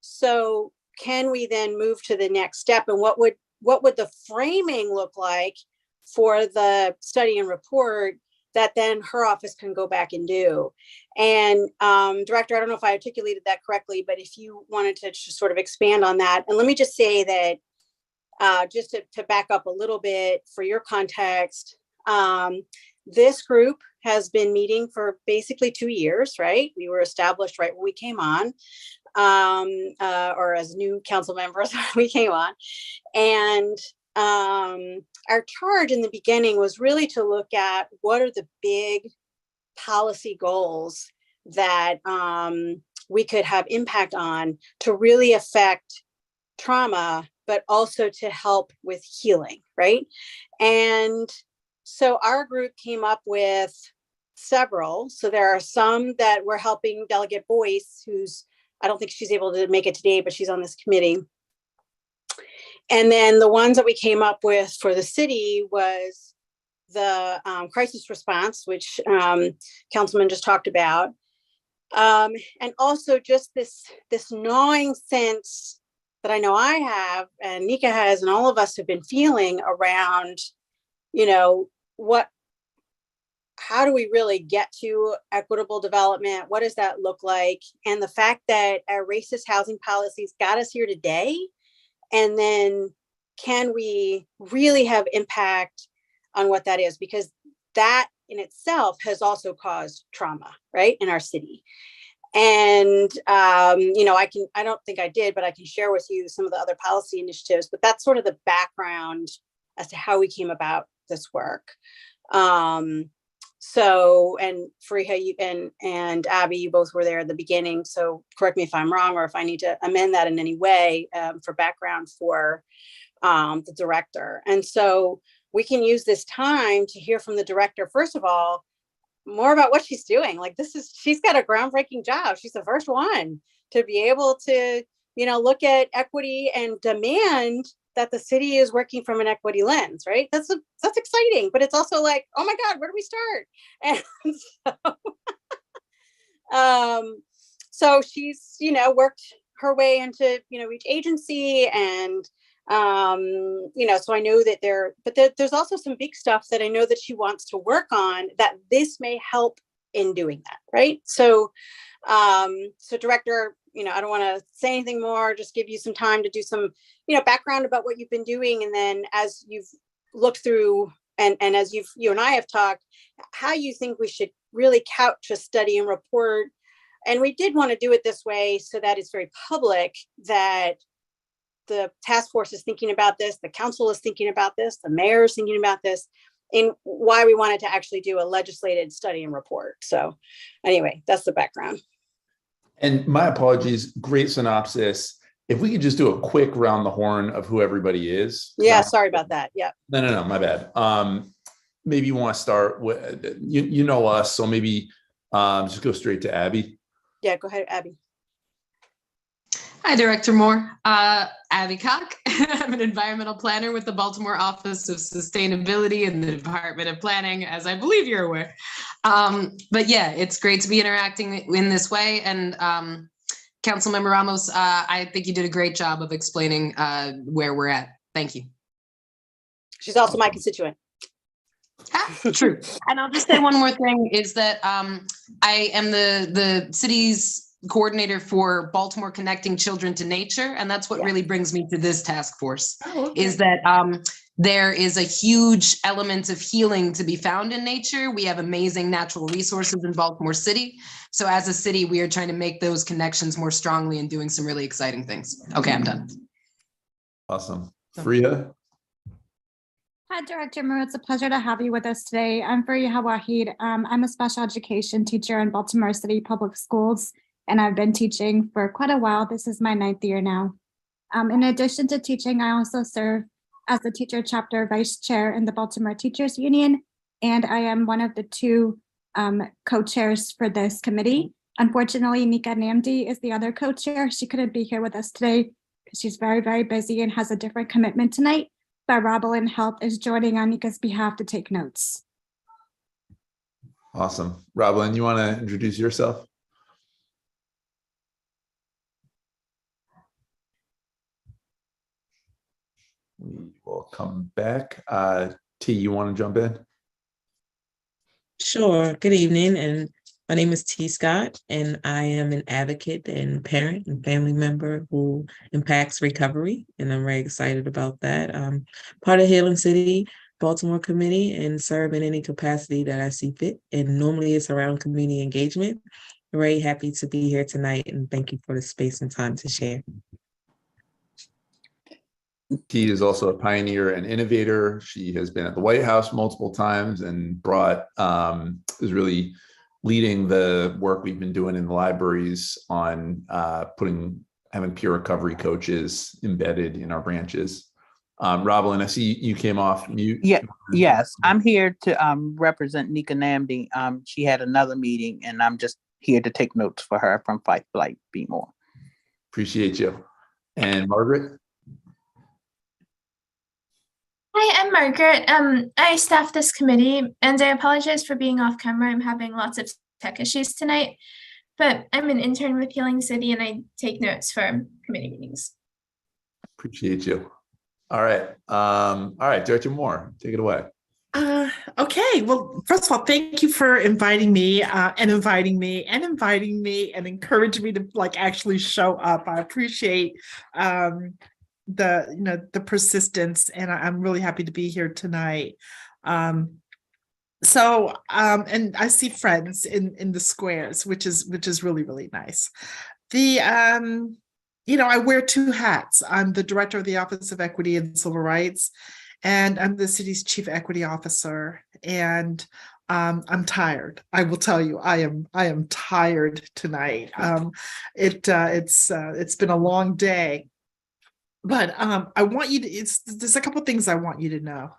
So can we then move to the next step, and what would the framing look like for the study and report that then her office can go back and do? And Director, I don't know if I articulated that correctly, but if you wanted to just sort of expand on that. And let me just say that just to back up a little bit for your context, This group has been meeting for basically 2 years, right? We were established right when we came on, or as new council members when we came on. And our charge in the beginning was really to look at what are the big policy goals that we could have impact on to really affect trauma, but also to help with healing, right? And so our group came up with several. So there are some that we're helping Delegate Boyce, who's, I don't think she's able to make it today, but she's on this committee. And then the ones that we came up with for the city was the crisis response, which Councilman just talked about. And also just this gnawing sense that I know I have, and Nika has, and all of us have been feeling around, how do we really get to equitable development? What does that look like? And the fact that our racist housing policies got us here today, and then can we really have impact on what that is? Because that in itself has also caused trauma, right, in our city. And, I don't think I did, but I can share with you some of the other policy initiatives, but that's sort of the background as to how we came about this work. So, and Fariha and Abby, you both were there at the beginning. So correct me if I'm wrong, or if I need to amend that in any way for background for the director. And so we can use this time to hear from the director, first of all, more about what she's doing. Like she's got a groundbreaking job. She's the first one to be able to, look at equity and demand that the city is working from an equity lens, right? That's exciting, but it's also like, oh my God, where do we start? And so she's, worked her way into, each agency, and so I know that there's also some big stuff that I know that she wants to work on that this may help in doing that, right? So, Director, I don't want to say anything more, just give you some time to do some, background about what you've been doing. And then as you've looked through and as you and I have talked, how you think we should really couch a study and report. And we did want to do it this way so that it's very public, that the task force is thinking about this, the council is thinking about this, the mayor is thinking about this, and why we wanted to actually do a legislated study and report. So anyway, that's the background. And my apologies, great synopsis. If we could just do a quick round the horn of who everybody is. Yeah, sorry about that. Yeah. No, my bad. Maybe you want to start with, you know us, so maybe just go straight to Abby. Yeah, go ahead, Abby. Hi, Director Moore. Abby Cock. I'm an environmental planner with the Baltimore Office of Sustainability in the Department of Planning, as I believe you're aware. But yeah, it's great to be interacting in this way. And Councilmember Ramos, I think you did a great job of explaining where we're at. Thank you. She's also my constituent. True. And I'll just say one more thing is that I am the city's coordinator for Baltimore Connecting Children to Nature. And that's what really brings me to this task force, is that there is a huge element of healing to be found in nature. We have amazing natural resources in Baltimore City. So as a city, we are trying to make those connections more strongly and doing some really exciting things. Okay, I'm done. Awesome. Fariha? Hi, Director Moore. It's a pleasure to have you with us today. I'm Fariha Wahid. I'm a special education teacher in Baltimore City Public Schools, and I've been teaching for quite a while. This is my 9th year now. In addition to teaching, I also serve as the teacher chapter vice chair in the Baltimore Teachers Union, and I am one of the 2 co-chairs for this committee. Unfortunately, Nika Namdi is the other co-chair. She couldn't be here with us today because she's very, very busy and has a different commitment tonight, but Robalyn Health is joining on Nika's behalf to take notes. Awesome. Robalyn, you want to introduce yourself? We will come back. T, you want to jump in? Sure. Good evening. And my name is T. Scott, and I am an advocate and parent and family member who impacts recovery. And I'm very excited about that. Part of Healing City. Baltimore Committee and serve in any capacity that I see fit. And normally it's around community engagement. Very happy to be here tonight, and thank you for the space and time to share. Key is also a pioneer and innovator. She has been at the White House multiple times and is really leading the work we've been doing in the libraries on having peer recovery coaches embedded in our branches. Roblin, I see you came off mute. Yeah, yes, I'm here to represent Nika Namdi. She had another meeting, and I'm just here to take notes for her from Fight Flight Be More. Appreciate you. And Margaret? Hi, I'm Margaret. I staff this committee, and I apologize for being off camera. I'm having lots of tech issues tonight, but I'm an intern with Healing City, and I take notes for committee meetings. Appreciate you. All right. Director Moore, take it away. Okay. Well, first of all, thank you for inviting me and inviting me and encouraging me to actually show up. I appreciate the persistence, and I'm really happy to be here tonight. And I see friends in the squares, which is really, really nice. I wear two hats. I'm the director of the Office of Equity and Civil Rights, and I'm the city's chief equity officer. And I'm tired. I will tell you, I am tired tonight. It's been a long day, but I want you to. There's a couple things I want you to know.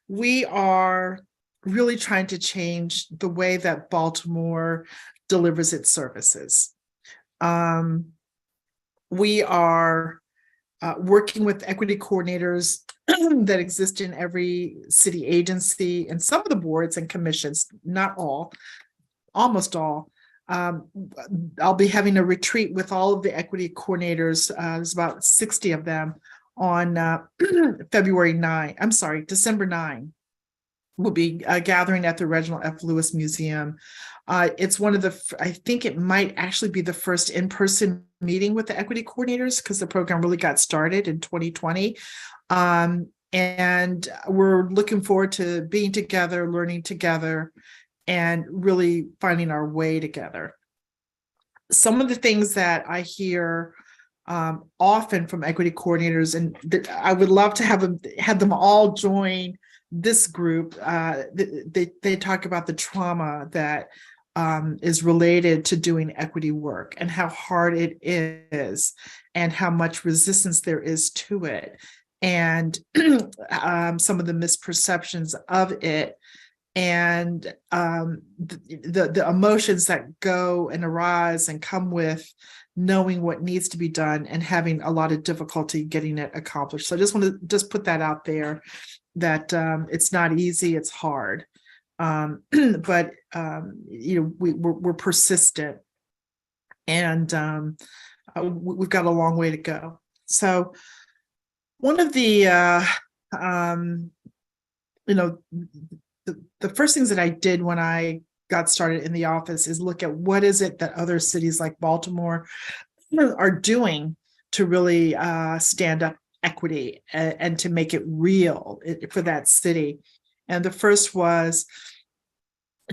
We are really trying to change the way that Baltimore delivers its services. We are working with equity coordinators that exist in every city agency and some of the boards and commissions, not all, almost all. I'll be having a retreat with all of the equity coordinators. There's about 60 of them on December 9. We'll be gathering at the Reginald F. Lewis Museum. It's one of I think it might actually be the first in-person meeting with the equity coordinators, because the program really got started in 2020. And we're looking forward to being together, learning together, and really finding our way together. Some of the things that I hear often from equity coordinators, and I would love to have them all join this group. They talk about the trauma that is related to doing equity work, and how hard it is, and how much resistance there is to it, and some of the misperceptions of it, and the emotions that go and arise and come with knowing what needs to be done and having a lot of difficulty getting it accomplished. So I just want to put that out there, that it's not easy, it's hard. But we're persistent, and we've got a long way to go. So one of the the first things that I did when I got started in the office is look at what is it that other cities like Baltimore are doing to really stand up equity and to make it real for that city. And the first was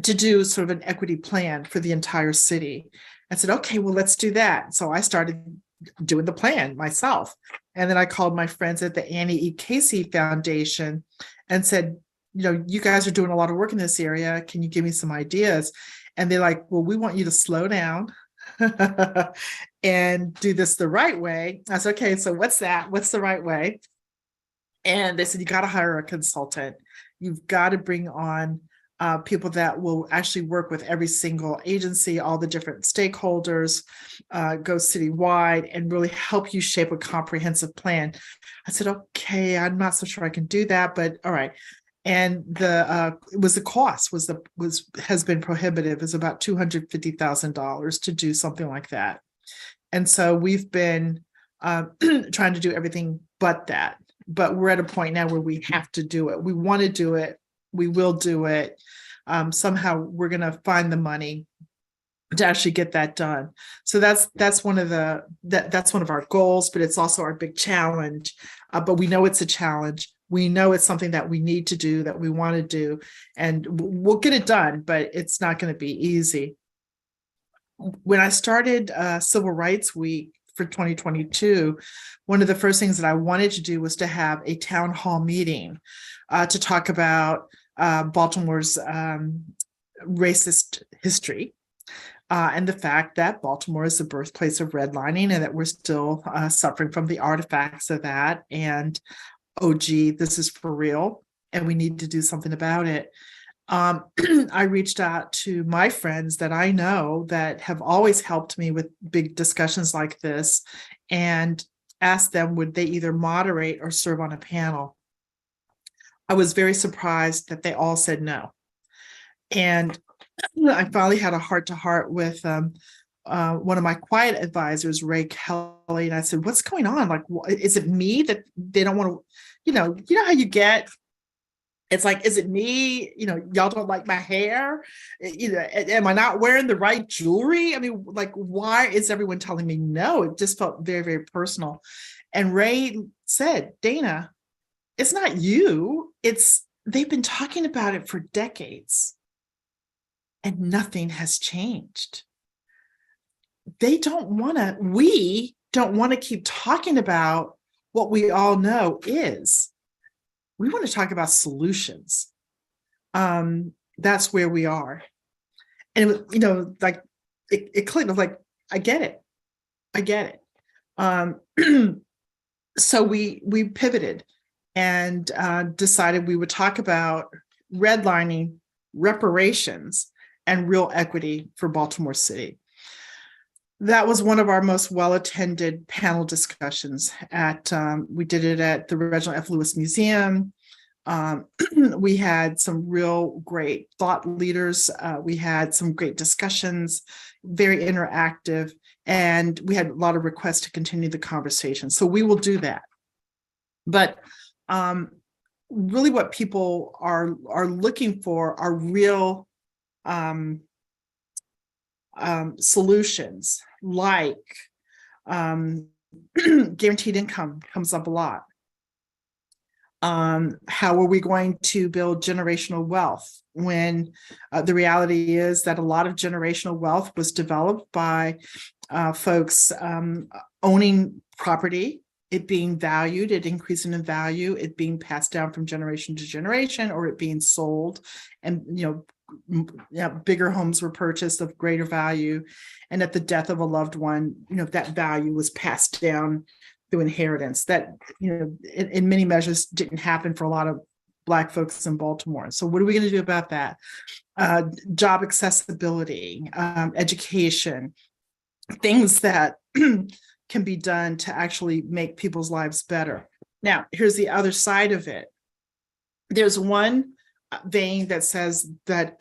to do sort of an equity plan for the entire city. I said, okay, well, let's do that. So I started doing the plan myself. And then I called my friends at the Annie E. Casey Foundation and said, you guys are doing a lot of work in this area. Can you give me some ideas? And they're like, well, we want you to slow down and do this the right way. I said, okay, so what's that? What's the right way? And they said, you got to hire a consultant. You've got to bring on people that will actually work with every single agency, all the different stakeholders, go citywide, and really help you shape a comprehensive plan. I said, okay, I'm not so sure I can do that, but all right. And the cost has been prohibitive. It's about $250,000 to do something like that. And so we've been trying to do everything but that. But we're at a point now where we have to do it. We want to do it. We will do it. Somehow we're going to find the money to actually get that done. So that's one of our goals, but it's also our big challenge. But we know it's a challenge. We know it's something that we need to do, that we want to do, and we'll get it done, but it's not going to be easy. When I started Civil Rights Week for 2022, one of the first things that I wanted to do was to have a town hall meeting to talk about Baltimore's racist history. And the fact that Baltimore is the birthplace of redlining and that we're still suffering from the artifacts of that. And, oh, gee, this is for real, and we need to do something about it. I reached out to my friends that I know that have always helped me with big discussions like this and asked them, would they either moderate or serve on a panel? I was very surprised that they all said no. And I finally had a heart-to-heart with one of my quiet advisors, Ray Kelly, and I said, what's going on? Like, is it me that they don't want to, you know how you get, it's like, is it me? Y'all don't like my hair? Am I not wearing the right jewelry? I mean, like, why is everyone telling me no? It just felt very, very personal. And Ray said, Dana, it's not you. They've been talking about it for decades. And nothing has changed. We don't want to keep talking about what we all know is. We want to talk about solutions. That's where we are. And, like it clicked. I was like, I get it. So we pivoted and decided we would talk about redlining, reparations, and real equity for Baltimore City. That was one of our most well-attended panel discussions we did it at the Reginald F. Lewis Museum. We had some real great thought leaders. We had some great discussions, very interactive, and we had a lot of requests to continue the conversation. So we will do that. But really what people are looking for are real solutions, like guaranteed income comes up a lot. How are we going to build generational wealth when the reality is that a lot of generational wealth was developed by folks owning property, it being valued, it increasing in value, it being passed down from generation to generation, or it being sold, and bigger homes were purchased of greater value, and at the death of a loved one, that value was passed down through inheritance. That in many measures didn't happen for a lot of Black folks in Baltimore. So what are we going to do about that? Job accessibility, education, things that can be done to actually make people's lives better. Now, here's the other side of it. There's one vein that says that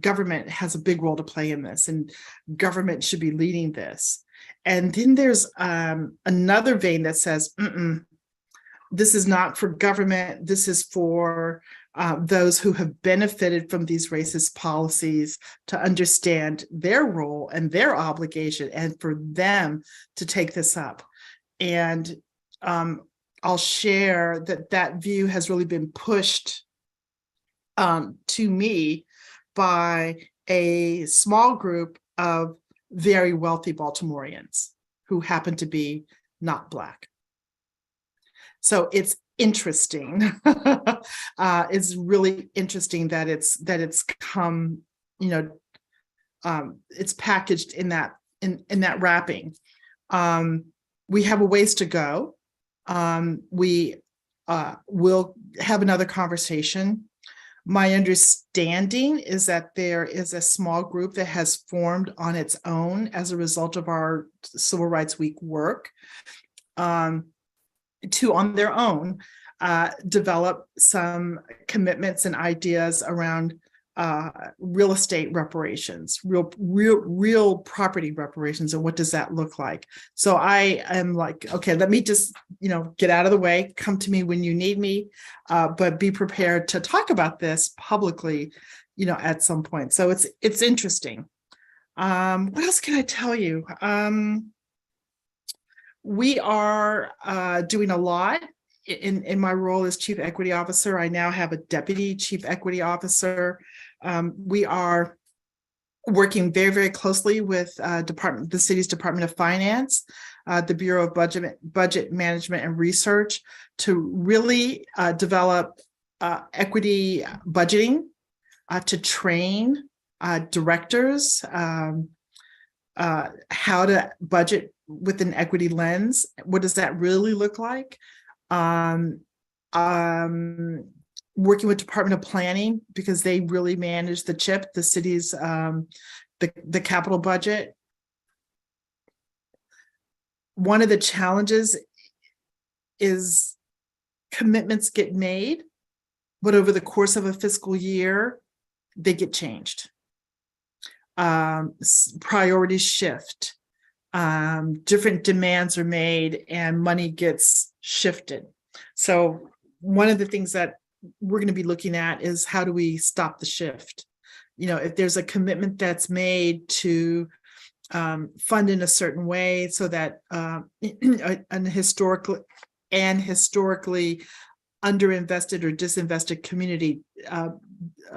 government has a big role to play in this, and government should be leading this. And then there's another vein that says, this is not for government. This is for those who have benefited from these racist policies to understand their role and their obligation, and for them to take this up. And I'll share that view has really been pushed to me by a small group of very wealthy Baltimoreans who happen to be not Black. So it's interesting. It's really interesting that it's come, it's packaged in that wrapping. We have a ways to go. We will have another conversation. My understanding is that there is a small group that has formed on its own as a result of our Civil Rights Week work to, on their own, develop some commitments and ideas around real estate reparations, real property reparations, and what does that look like? So I am like, okay, let me just, get out of the way, come to me when you need me, but be prepared to talk about this publicly, at some point. So it's interesting. What else can I tell you? We are doing a lot in my role as Chief Equity Officer, I now have a Deputy Chief Equity Officer. We are working very, very closely with the city's Department of Finance, the Bureau of Budget Management and Research, to really develop equity budgeting, to train directors how to budget with an equity lens. What does that really look like? Working with Department of Planning, because they really manage the CHIP, the city's the capital budget. One of the challenges is commitments get made, but over the course of a fiscal year, they get changed. Priorities shift. Different demands are made and money gets shifted. So one of the things that we're going to be looking at is, how do we stop the shift? You know, if there's a commitment that's made to fund in a certain way so that an historically underinvested or disinvested community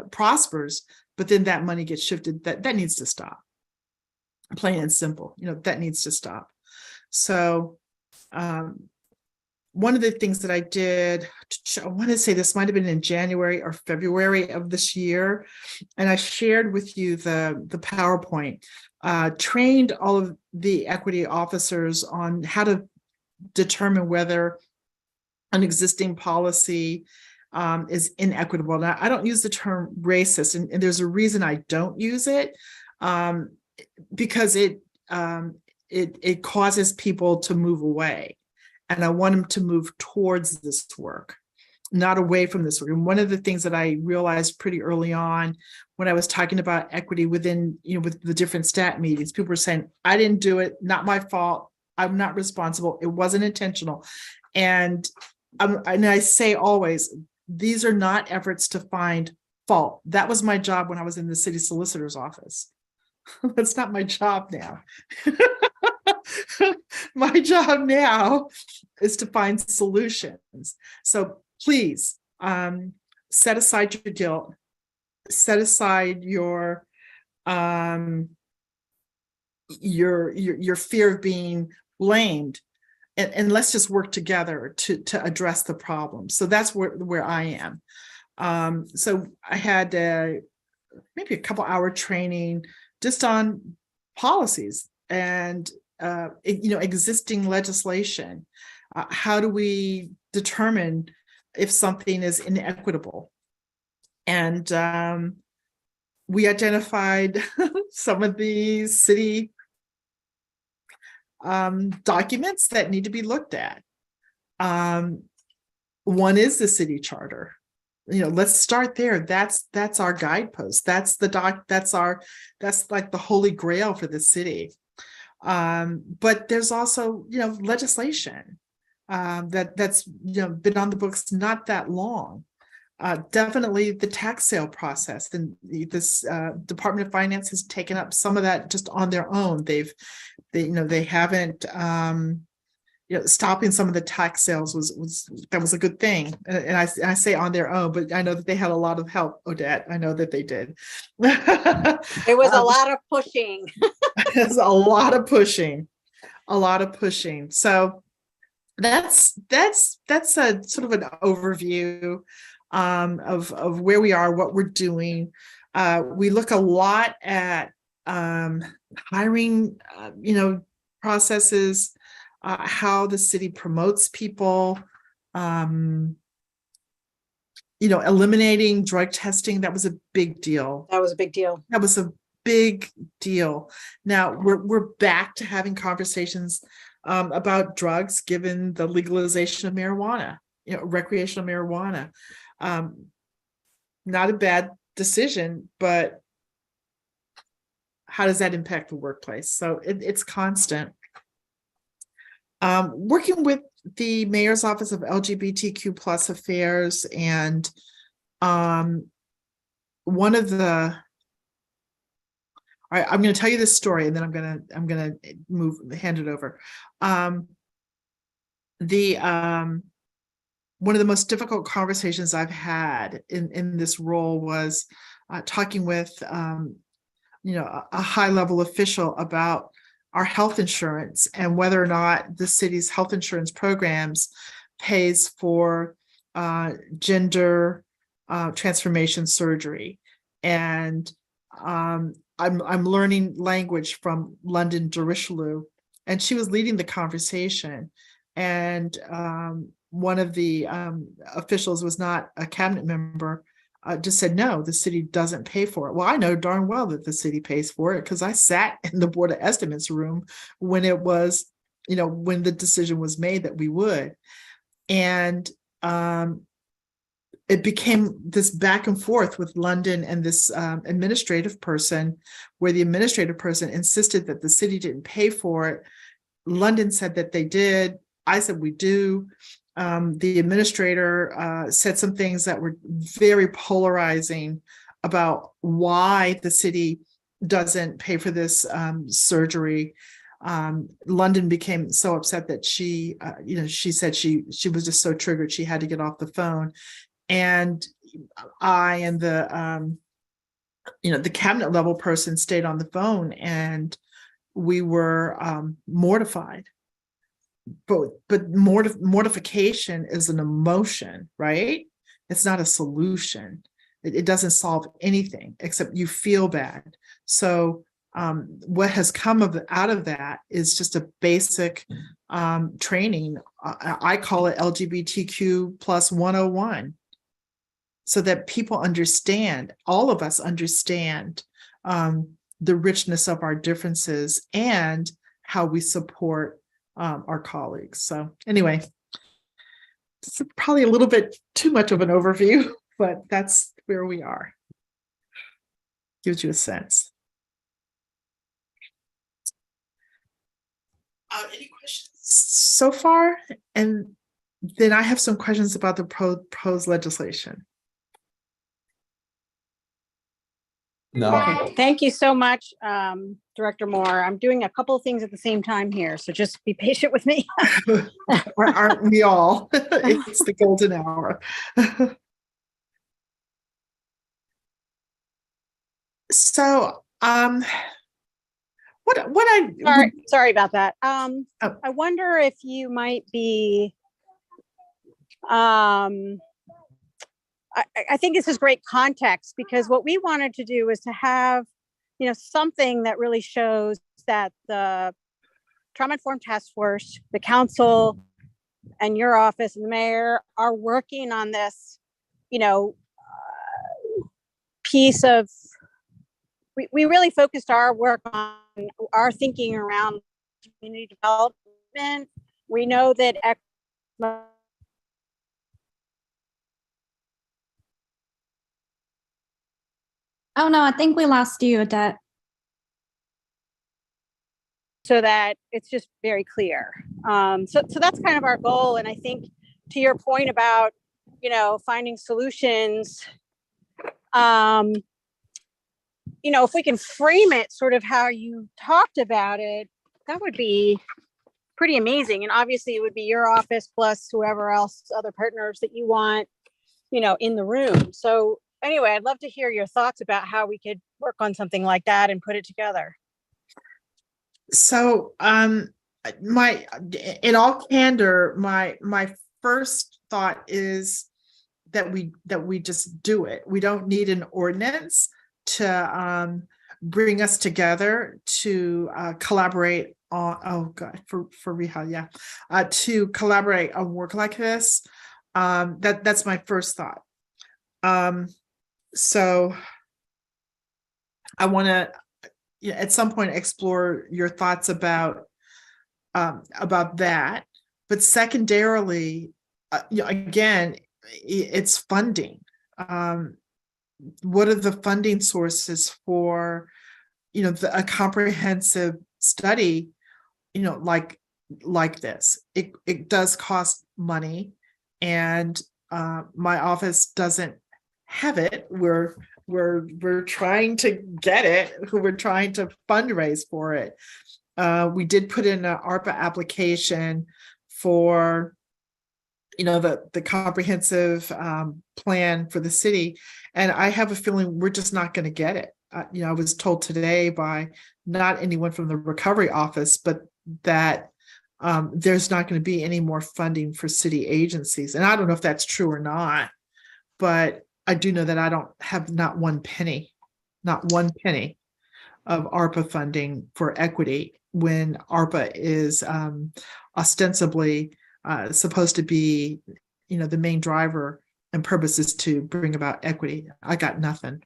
prospers, but then that money gets shifted, that needs to stop. Plain and simple, you know, that needs to stop. So one of the things that I did, I want to say this might have been in January or February of this year, and I shared with you the PowerPoint, trained all of the equity officers on how to determine whether an existing policy is inequitable. Now, I don't use the term racist, and there's a reason I don't use it, because it causes people to move away. And I want them to move towards this work, not away from this work. And one of the things that I realized pretty early on when I was talking about equity within, you know, with the different stat meetings, people were saying, I didn't do it, not my fault, I'm not responsible, it wasn't intentional. And I say always, these are not efforts to find fault. That was my job when I was in the city solicitor's office. That's not my job now. My job now is to find solutions. So please set aside your guilt, set aside your fear of being blamed, and let's just work together to address the problem. So that's where I am. So I had maybe a couple hour training just on policies and existing legislation. How do we determine if something is inequitable? And we identified some of the city documents that need to be looked at. One is the city charter. You know, let's start there. That's our guidepost. That's like the holy grail for the city. But there's also, you know, legislation that's been on the books not that long. Definitely the tax sale process, and this Department of Finance has taken up some of that just on their own. They haven't stopping some of the tax sales was a good thing, and I say on their own, but I know that they had a lot of help. Odette, I know that they did. It was a lot of pushing. There's a lot of pushing. So that's a sort of an overview of where we are, what we're doing. We look a lot at hiring, processes, how the city promotes people, eliminating drug testing. That was a big deal. That was a big deal. Now we're back to having conversations about drugs, given the legalization of marijuana, recreational marijuana. Not a bad decision, but how does that impact the workplace? So it's constant. Working with the Mayor's Office of LGBTQ plus affairs, and one of the, all right, I'm going to tell you this story, and then I'm going to hand it over. one of the most difficult conversations I've had in this role was talking with, a high level official about our health insurance and whether or not the city's health insurance programs pays for gender transformation surgery. And I'm learning language from London Derishlu, and she was leading the conversation. And one of the officials was not a cabinet member, just said, no, the city doesn't pay for it. Well, I know darn well that the city pays for it because I sat in the Board of Estimates room when it was, when the decision was made that we would. And it became this back and forth with London and this administrative person, where the administrative person insisted that the city didn't pay for it. London said that they did. I said we do. The administrator said some things that were very polarizing about why the city doesn't pay for this surgery. London became so upset that she said she was just so triggered she had to get off the phone. And I and the cabinet level person stayed on the phone, and we were mortified. But mortification is an emotion, right? It's not a solution. It doesn't solve anything except you feel bad. So what has come out of that is just a basic training. I call it LGBTQ plus 101, so that people understand, all of us understand the richness of our differences and how we support our colleagues. So anyway, it's probably a little bit too much of an overview, but that's where we are. Gives you a sense. Any questions so far? And then I have some questions about the proposed legislation. No. Okay, thank you so much, Director Moore. I'm doing a couple of things at the same time here, so just be patient with me. Aren't we all? It's the golden hour. So, sorry about that. I wonder if you might be, I think this is great context, because what we wanted to do is to have, something that really shows that the Trauma-Informed Task Force, the council, and your office and the mayor are working on this, piece of, we really focused our work on our thinking around community development. We know that Oh no, I think we lost you, Odette. So that it's just very clear. So that's kind of our goal. And I think to your point about, finding solutions, if we can frame it sort of how you talked about it, that would be pretty amazing. And obviously it would be your office plus whoever else, other partners that you want, in the room. So anyway, I'd love to hear your thoughts about how we could work on something like that and put it together. So, in all candor, my first thought is that we just do it. We don't need an ordinance to bring us together to collaborate on. For Reha, to collaborate on work like this. That's my first thought. So I want to at some point explore your thoughts about that. But secondarily, again, it's funding. What are the funding sources for, a comprehensive study, like this? It does cost money, and my office doesn't have it. We're trying to get it. We're trying to fundraise for it. We did put in an ARPA application for, the comprehensive plan for the city. And I have a feeling we're just not going to get it. I was told today by not anyone from the recovery office, but that there's not going to be any more funding for city agencies. And I don't know if that's true or not, but I do know that I don't have not one penny of ARPA funding for equity, when ARPA is ostensibly supposed to be, the main driver and purpose is to bring about equity. I got nothing.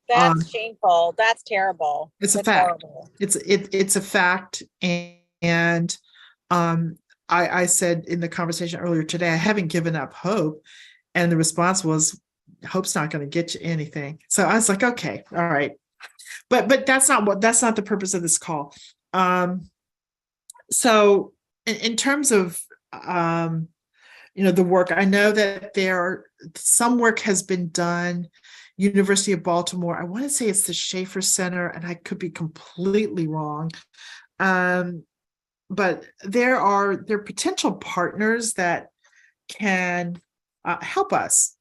That's shameful. That's terrible. It's a That's fact. horrible. It's a fact. And I said in the conversation earlier today, I haven't given up hope. And the response was, hope's not going to get you anything. So I was like, okay, all right. But that's not the purpose of this call. So in terms of the work, I know that some work has been done. University of Baltimore, I want to say it's the Schaefer Center, and I could be completely wrong. But there are potential partners that can help us.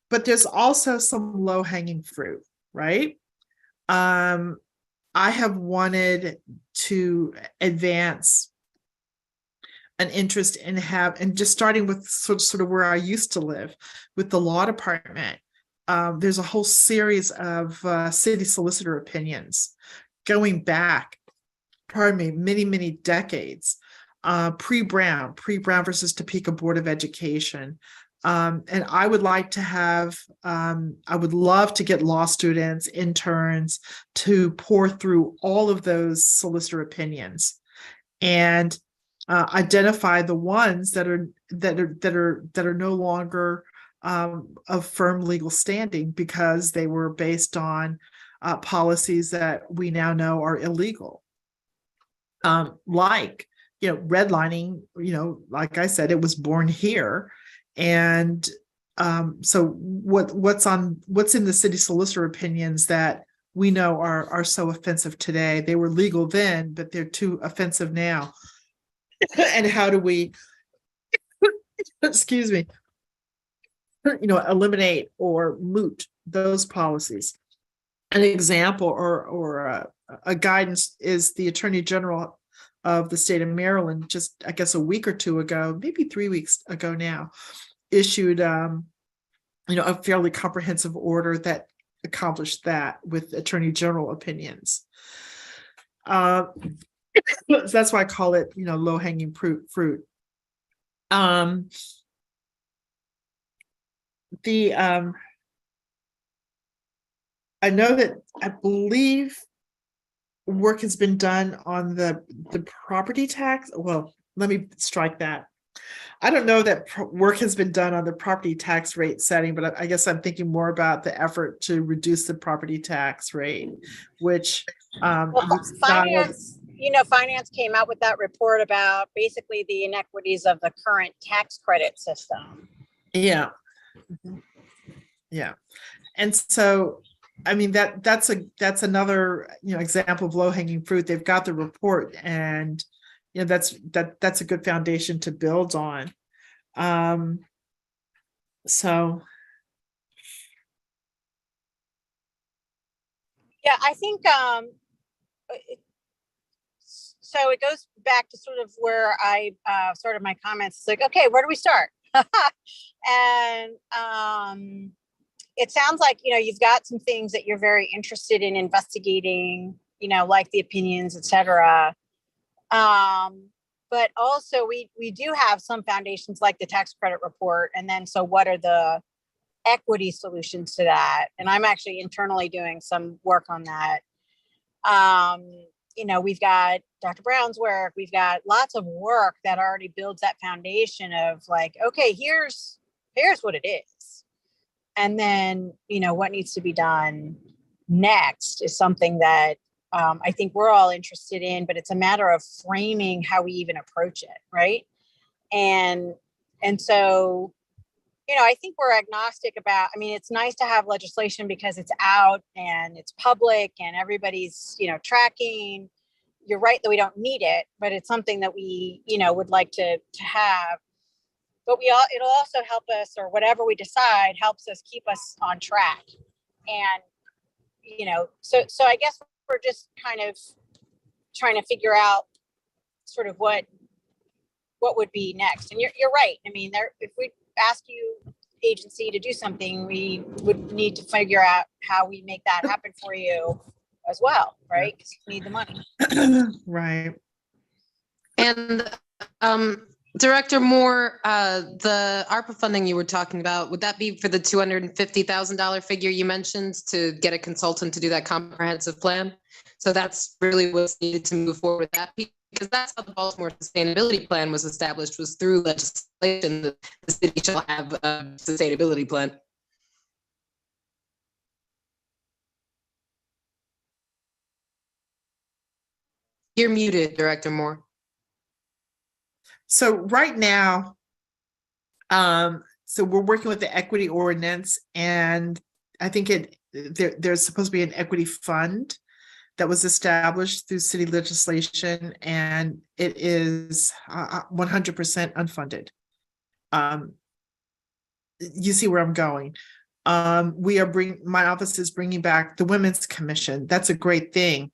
But there's also some low-hanging fruit, right? I have wanted to advance an interest in just starting with sort of where I used to live with the law department. There's a whole series of city solicitor opinions going back, many, many decades, pre-Brown versus Topeka Board of Education. And I would like to I would love to get law students, interns to pour through all of those solicitor opinions and identify the ones that are no longer of firm legal standing because they were based on policies that we now know are illegal. Like, redlining, like I said, it was born here. And so what's in the city solicitor opinions that we know are so offensive today? They were legal then, but they're too offensive now. And how do we, excuse me, eliminate or moot those policies? An example or a guidance is the Attorney General of the state of Maryland, just I guess a week or two ago, maybe 3 weeks ago now, issued a fairly comprehensive order that accomplished that with Attorney General opinions. That's why I call it, low-hanging fruit. I know that I believe work has been done on the property tax. Well, let me strike that. I don't know that work has been done on the property tax rate setting, but I guess I'm thinking more about the effort to reduce the property tax rate, which Finance came out with that report about basically the inequities of the current tax credit system. Yeah. Yeah. And so, I mean, that's another, example of low-hanging fruit. They've got the report, and that's a good foundation to build on. So yeah, I think so it goes back to sort of where I started my comments. It's like, okay, where do we start? And it sounds like, you've got some things that you're very interested in investigating, like the opinions, et cetera. But also we do have some foundations like the tax credit report. And then, so what are the equity solutions to that? And I'm actually internally doing some work on that. We've got Dr. Brown's work. We've got lots of work that already builds that foundation of like, okay, here's what it is. And then, what needs to be done next is something that I think we're all interested in, but it's a matter of framing how we even approach it, right? And so, I think we're agnostic about, it's nice to have legislation because it's out and it's public and everybody's, tracking. You're right that we don't need it, but it's something that we, would like to have. but it'll also help us, or whatever we decide helps us keep us on track. And, so I guess we're just kind of trying to figure out sort of what would be next. And you're right. I mean, if we ask you agency to do something, we would need to figure out how we make that happen for you as well, right? Because you need the money. Right. And Director Moore, the ARPA funding you were talking about, would that be for the $250,000 figure you mentioned to get a consultant to do that comprehensive plan? So that's really what's needed to move forward with that, because that's how the Baltimore Sustainability Plan was established, was through legislation that the city shall have a sustainability plan. You're muted, Director Moore. So right now, so we're working with the equity ordinance, and I think there's supposed to be an equity fund that was established through city legislation, and it is 100% unfunded. You see where I'm going. My office is bringing back the Women's Commission. That's a great thing.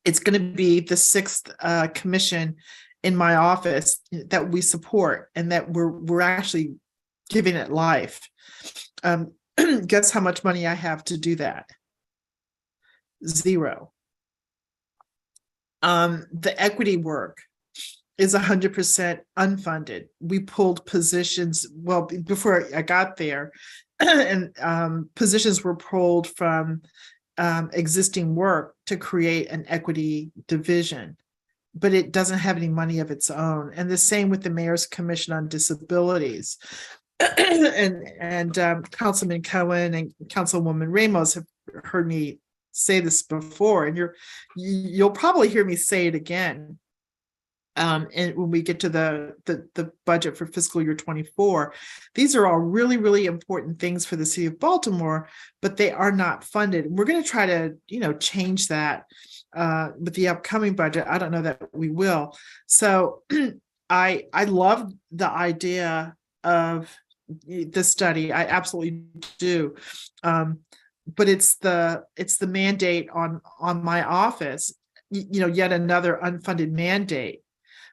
It's going to be the 6th commission in my office that we support, and that we're actually giving it life. Guess how much money I have to do that? Zero. The equity work is 100% unfunded. We pulled positions, well, before I got there, and positions were pulled from existing work to create an equity division, but it doesn't have any money of its own. And the same with the Mayor's Commission on Disabilities. and Councilman Cohen and Councilwoman Ramos have heard me say this before, and you'll probably hear me say it again. And when we get to the budget for fiscal year 24, these are all really, really important things for the city of Baltimore, but they are not funded. We're going to try to, change that with the upcoming budget. I don't know that we will. So I love the idea of the study. I absolutely do. But it's the mandate on my office, yet another unfunded mandate.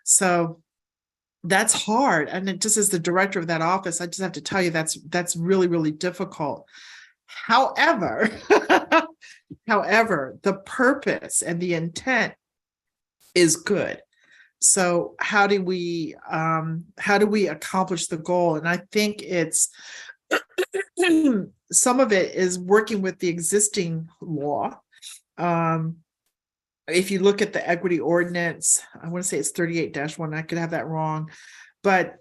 So that's hard. And it just as the director of that office, I just have to tell you, that's really, really difficult. However, the purpose and the intent is good. So how do we accomplish the goal? And I think it's some of it is working with the existing law. If you look at the equity ordinance, I want to say it's 38-1. I could have that wrong, but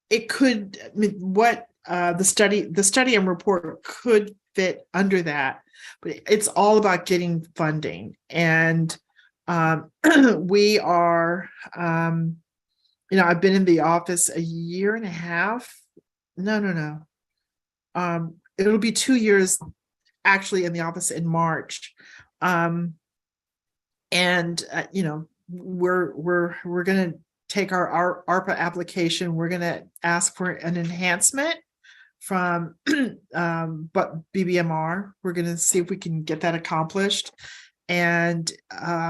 it could. I mean, what the study and report could fit under that, but it's all about getting funding. And we are, I've been in the office a year and a half. No. It'll be 2 years actually in the office in March. We're going to take our ARPA application. We're going to ask for an enhancement from BBMR. We're going to see if we can get that accomplished. And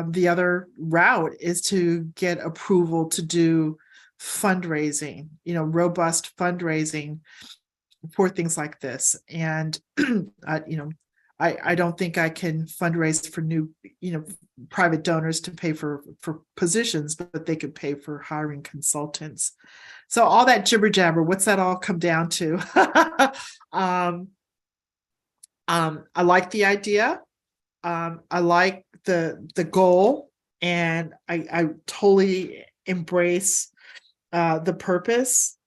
the other route is to get approval to do fundraising, robust fundraising for things like this. And, I don't think I can fundraise for new, private donors to pay for positions, but they could pay for hiring consultants. So all that jibber jabber, what's that all come down to? I like the idea. I like the goal, and I totally embrace the purpose.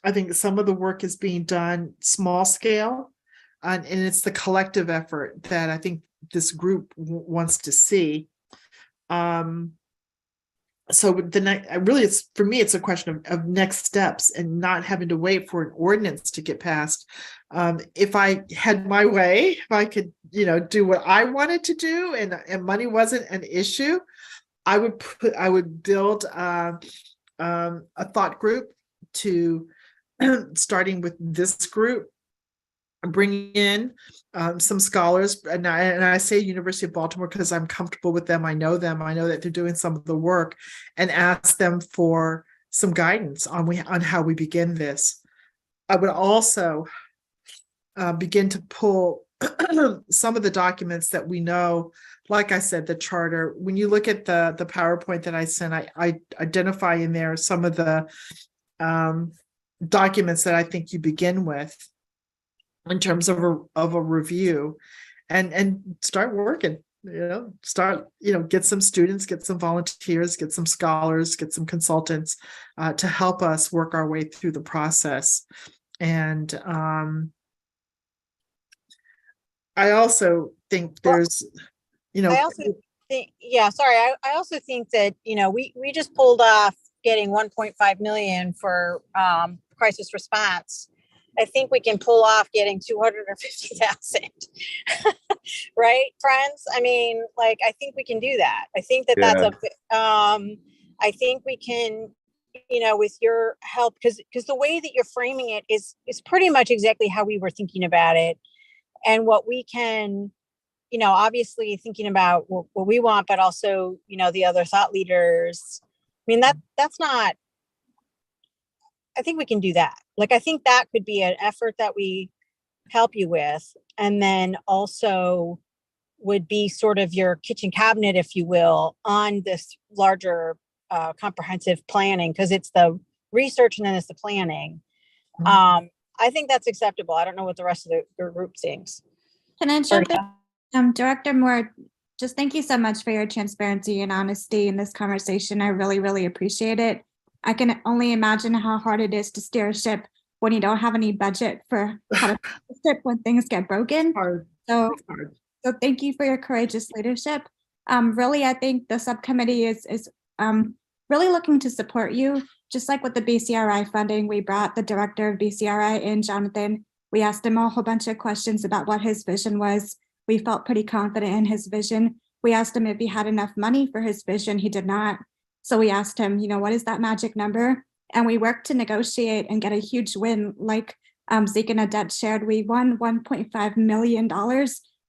I think some of the work is being done small scale. And it's the collective effort that I think this group wants to see. So it's for me, it's a question of next steps and not having to wait for an ordinance to get passed. If I had my way, if I could, do what I wanted to do, and money wasn't an issue, I would build a thought group to starting with this group, bringing in some scholars, and I say University of Baltimore because I'm comfortable with them. I know that they're doing some of the work, and ask them for some guidance on how we begin this. I would also begin to pull some of the documents that we know, like I said, the charter. When you look at the PowerPoint that I sent, I identify in there some of the documents that I think you begin with in terms of a review, and start working. Get some students, get some volunteers, get some scholars, get some consultants to help us work our way through the process. And I also think there's, I also think, I also think that, we just pulled off getting 1.5 million for crisis response. I think we can pull off getting 250,000, right, friends? I mean, I think we can do that. I think that's I think we can, with your help, because the way that you're framing it is pretty much exactly how we were thinking about it, and what we can, obviously thinking about what we want, but also, the other thought leaders. I mean, that's not, I think we can do that. I think that could be an effort that we help you with, and then also would be sort of your kitchen cabinet, if you will, on this larger comprehensive planning, because it's the research and then it's the planning. I think that's acceptable. I don't know what the rest of the group thinks. Can I jump in? Director Moore, just thank you so much for your transparency and honesty in this conversation. I really, really appreciate it. I can only imagine how hard it is to steer a ship when you don't have any budget for how to steer a ship when things get broken. So thank you for your courageous leadership. Really, I think the subcommittee is really looking to support you. Just like with the BCRI funding, we brought the director of BCRI in, Jonathan. We asked him a whole bunch of questions about what his vision was. We felt pretty confident in his vision. We asked him if he had enough money for his vision. He did not. So we asked him, what is that magic number? And we worked to negotiate and get a huge win. Like Zeke and Odette shared, we won $1.5 million.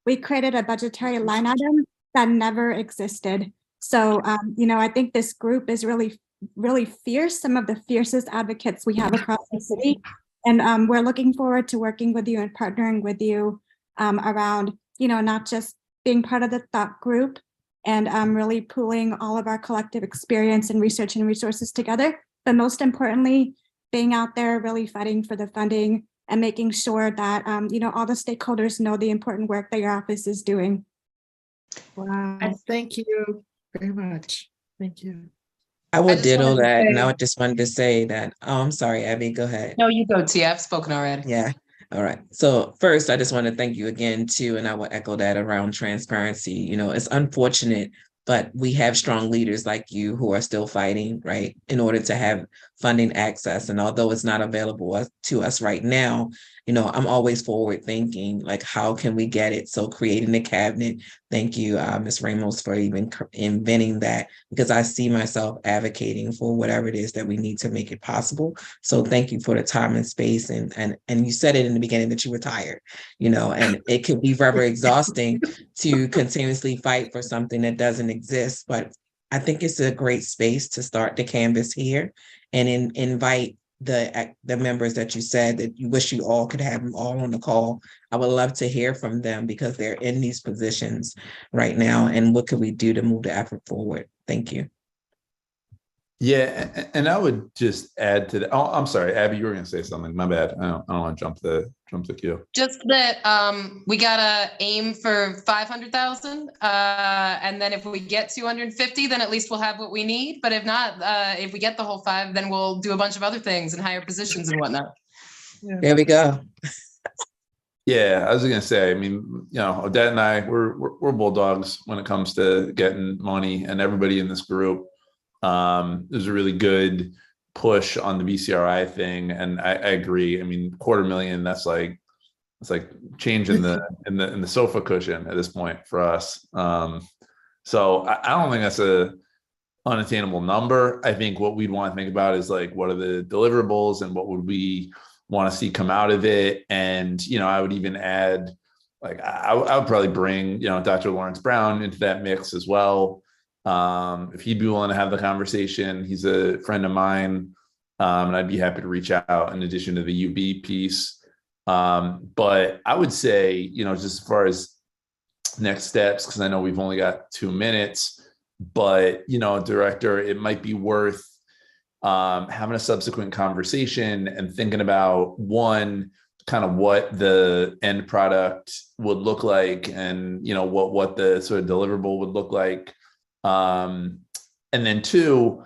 We created a budgetary line item that never existed. So, I think this group is really, really fierce, some of the fiercest advocates we have across the city. And we're looking forward to working with you and partnering with you around, not just being part of the thought group, and really pooling all of our collective experience and research and resources together. But most importantly, being out there really fighting for the funding and making sure that, all the stakeholders know the important work that your office is doing. Wow, thank you very much. Thank you. I would ditto that. And I just wanted to say that, I'm sorry, Abby, go ahead. No, you go, T. I've spoken already. Yeah. All right. So first, I just want to thank you again, too. And I will echo that around transparency. It's unfortunate, but we have strong leaders like you who are still fighting, right, in order to have funding access. And although it's not available to us right now, I'm always forward thinking, how can we get it? So creating the cabinet, thank you, Ms. Ramos, for even inventing that, because I see myself advocating for whatever it is that we need to make it possible. So thank you for the time and space. And you said it in the beginning that you were tired, and it could be very exhausting to continuously fight for something that doesn't exist. But I think it's a great space to start the canvas here and invite the members that you said that you wish you all could have them all on the call. I would love to hear from them because they're in these positions right now. And what could we do to move the effort forward? Thank you. Yeah, and I would just add to that. Oh, I'm sorry, Abby, you were going to say something. My bad. I don't want to jump the queue. Just that we gotta aim for 500,000, and then if we get 250, then at least we'll have what we need. But if not, if we get the whole 5, then we'll do a bunch of other things and higher positions and whatnot. There we go. Yeah, I was going to say, I mean, Odette and I, we're bulldogs when it comes to getting money, and everybody in this group. There's a really good push on the BCRI thing, and I agree. I mean, $250,000, it's like changing the in the sofa cushion at this point for us. So I don't think unattainable number. I think what we'd want to think about is like, what are the deliverables and what would we want to see come out of it? And, I would even add, like, I would probably bring, Dr. Lawrence Brown into that mix as well. If he'd be willing to have the conversation, he's a friend of mine. And I'd be happy to reach out in addition to the UB piece. But I would say, just as far as next steps, because I know we've only got 2 minutes, but, Director, it might be worth having a subsequent conversation and thinking about, one, kind of what the end product would look like, and, what the sort of deliverable would look like. And then two,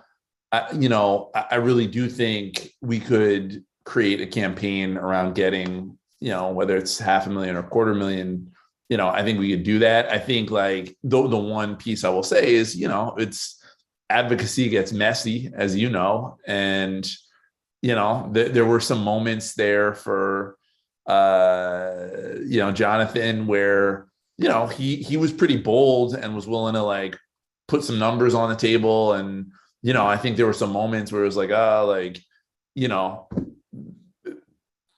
I really do think we could create a campaign around getting, whether it's 500,000 or 250,000, I think we could do that. I think, like, the one piece I will say is, it's advocacy gets messy, as you know, and, there were some moments there for, Jonathan, where, he was pretty bold and was willing to, like, put some numbers on the table. And, I think there were some moments where it was like,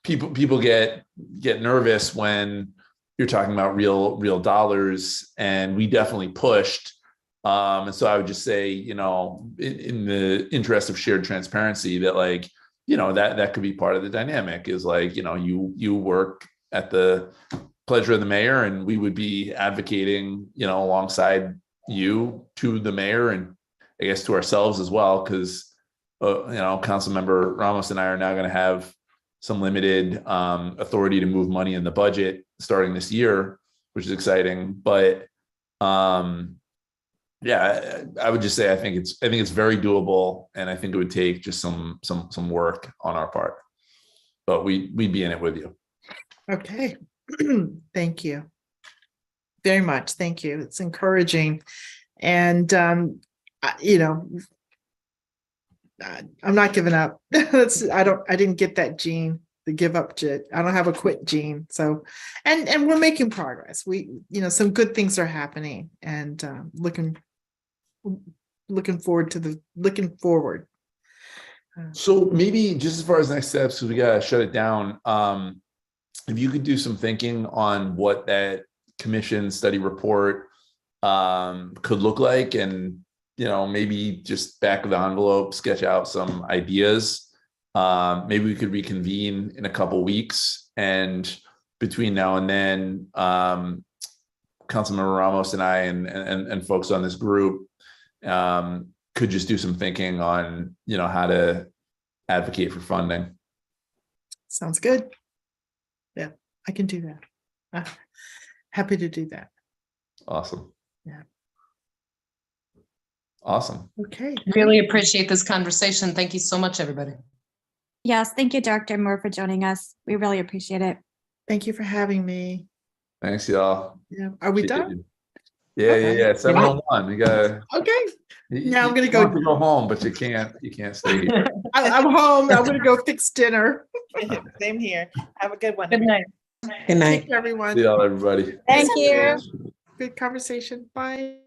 people get nervous when you're talking about real dollars, and we definitely pushed. And so I would just say, in the interest of shared transparency, that, like, that could be part of the dynamic, is like, you work at the pleasure of the mayor, and we would be advocating, alongside you to the mayor, and I guess to ourselves as well, because, Councilmember Ramos and I are now going to have some limited authority to move money in the budget starting this year, which is exciting. But yeah, I would just say I think it's very doable, and I think it would take just some work on our part, but we'd be in it with you. Okay. Thank you very much. Thank you. It's encouraging. And I'm not giving up. I didn't get that gene, the give up gene. I don't have a quit gene. So, and we're making progress. Some good things are happening, and looking forward. So maybe just as far as next steps, because we gotta shut it down. If you could do some thinking on what that commission study report could look like, and maybe just back of the envelope sketch out some ideas. Maybe we could reconvene in a couple weeks, and between now and then, Councilmember Ramos and I and folks on this group could just do some thinking on how to advocate for funding. Sounds good. Yeah, I can do that. Happy to do that. Awesome. Yeah. Awesome. Okay. Really appreciate this conversation. Thank you so much, everybody. Yes, thank you, Director Moore, for joining us. We really appreciate it. Thank you for having me. Thanks, y'all. Yeah. Are we done? Yeah, Okay. yeah. 7:01. You gotta. Okay. Now I'm gonna You want to go home, but you can't stay here. I'm home. I'm gonna go fix dinner. Same here. Have a good one. Good night. Good night. Thank you, everyone. See y'all, everybody. Thank you. Good conversation. Bye.